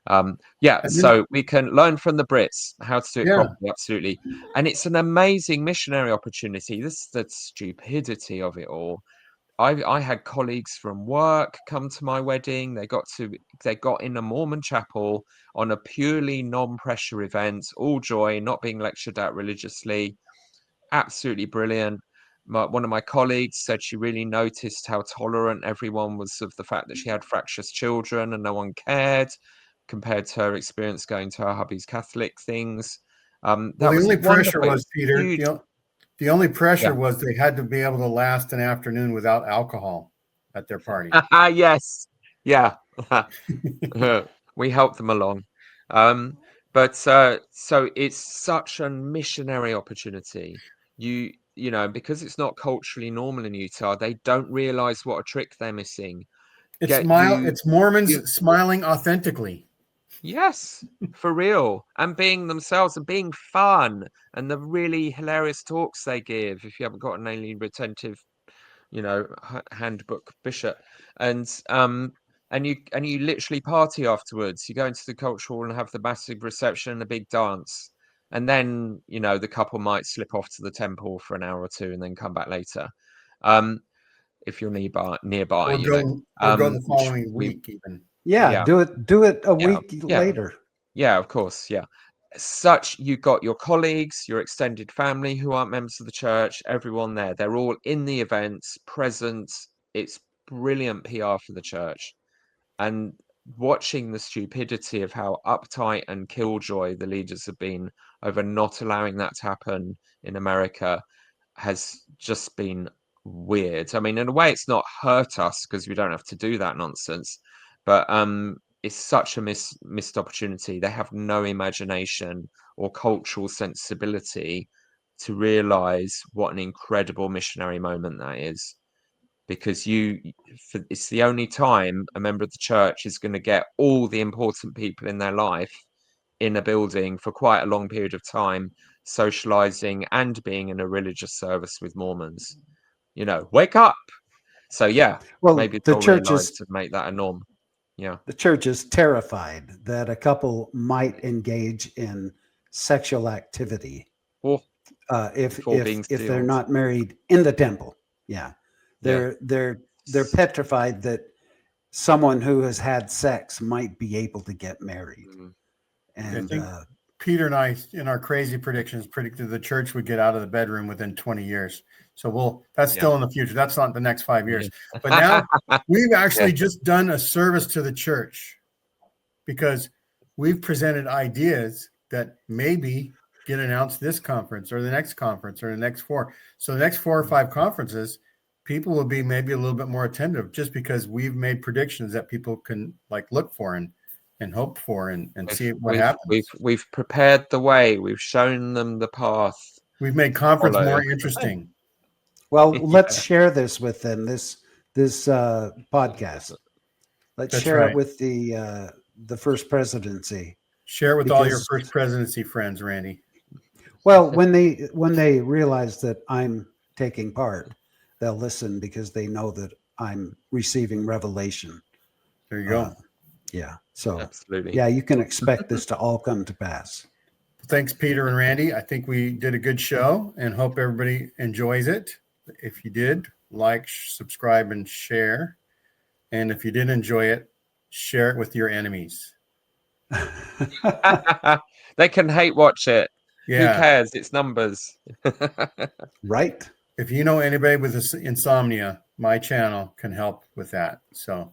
Yeah, And then, so we can learn from the Brits how to do it yeah, properly, absolutely. And it's an amazing missionary opportunity. This is the stupidity of it all. I had colleagues from work come to my wedding. They got in a Mormon chapel on a purely non-pressure event, all joy, not being lectured at religiously. Absolutely brilliant. One of my colleagues said she really noticed how tolerant everyone was of the fact that she had fractious children and no one cared, compared to her experience going to her hubby's Catholic things. well, That the was only pressure wonderful. It was, was Peter, huge. the only pressure Yeah. was they had to be able to last an afternoon without alcohol at their party. Yes. Yeah. We helped them along. But so it's such a missionary opportunity. You know, because it's not culturally normal in Utah, they don't realize what a trick they're missing. It's Mormons You smiling authentically. Yes, for real, and being themselves and being fun, and the really hilarious talks they give. If you haven't got an alien retentive, you know, handbook bishop, and you literally party afterwards. You go into the cultural hall and have the massive reception and a big dance, and then you know the couple might slip off to the temple for an hour or two and then come back later, um, if you're nearby, Or you know, go the which following we week even. Yeah, yeah do it a yeah week yeah. later. Yeah, of course. Yeah. You got your colleagues, your extended family who aren't members of the church, everyone there. They're all in the events, present. It's brilliant PR for the church. And watching the stupidity of how uptight and killjoy the leaders have been over not allowing that to happen in America has just been weird. I mean, in a way, it's not hurt us because we don't have to do that nonsense, but it's such a missed opportunity. They have no imagination or cultural sensibility to realize what an incredible missionary moment that is, because it's the only time a member of the church is going to get all the important people in their life in a building for quite a long period of time, socializing and being in a religious service with Mormons. You know, wake up. So yeah, Well, maybe they'll realize to make that a norm. Yeah. the church is terrified that a couple might engage in sexual activity Or if before being they're sealed. not married in the temple. Yeah, Yeah. they're petrified that someone who has had sex might be able to get married. I And think Peter and I, in our crazy predictions, predicted the church would get out of the bedroom within 20 years. So that's still in the future. That's not the next 5 years. But now we've actually just done a service to the church because we've presented ideas that maybe get announced this conference or the next conference or the next four. So the next 4 or 5 conferences, people will be maybe a little bit more attentive just because we've made predictions that people can like look for and hope for and see what happens. We've prepared the way. We've shown them the path. We've made conference more interesting. well, let's share this with them. This podcast. Let's share it with the First Presidency. Share with all your First Presidency friends, Randy. Well, when they realize that I'm taking part, they'll listen because they know that I'm receiving revelation. There you go. Yeah. So absolutely. Yeah, you can expect this to all come to pass. Thanks, Peter and Randy. I think we did a good show and hope everybody enjoys it. If you did, like, subscribe, and share. And if you didn't enjoy it, share it with your enemies. They can hate watch it. Yeah. Who cares? It's numbers. Right. If you know anybody with insomnia, my channel can help with that. So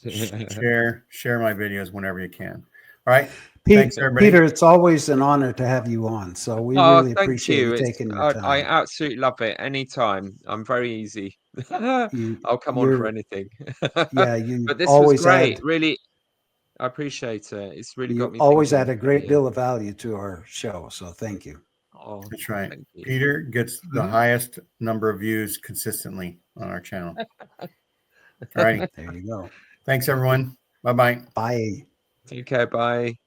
share my videos whenever you can. All right. Thanks, everybody. Peter, it's always an honor to have you on. So we really appreciate you taking your time. I absolutely love it. Anytime. I'm very easy. I'll come on for you're anything. yeah, you But this was always great. add Really, I appreciate it. It's really got you me always thinking add a great differently. deal of value to our show. So thank you. Oh, That's right. thank you. Peter gets the highest number of views consistently on our channel. All righty. There you go. Thanks, everyone. Bye-bye. Bye. Okay, bye.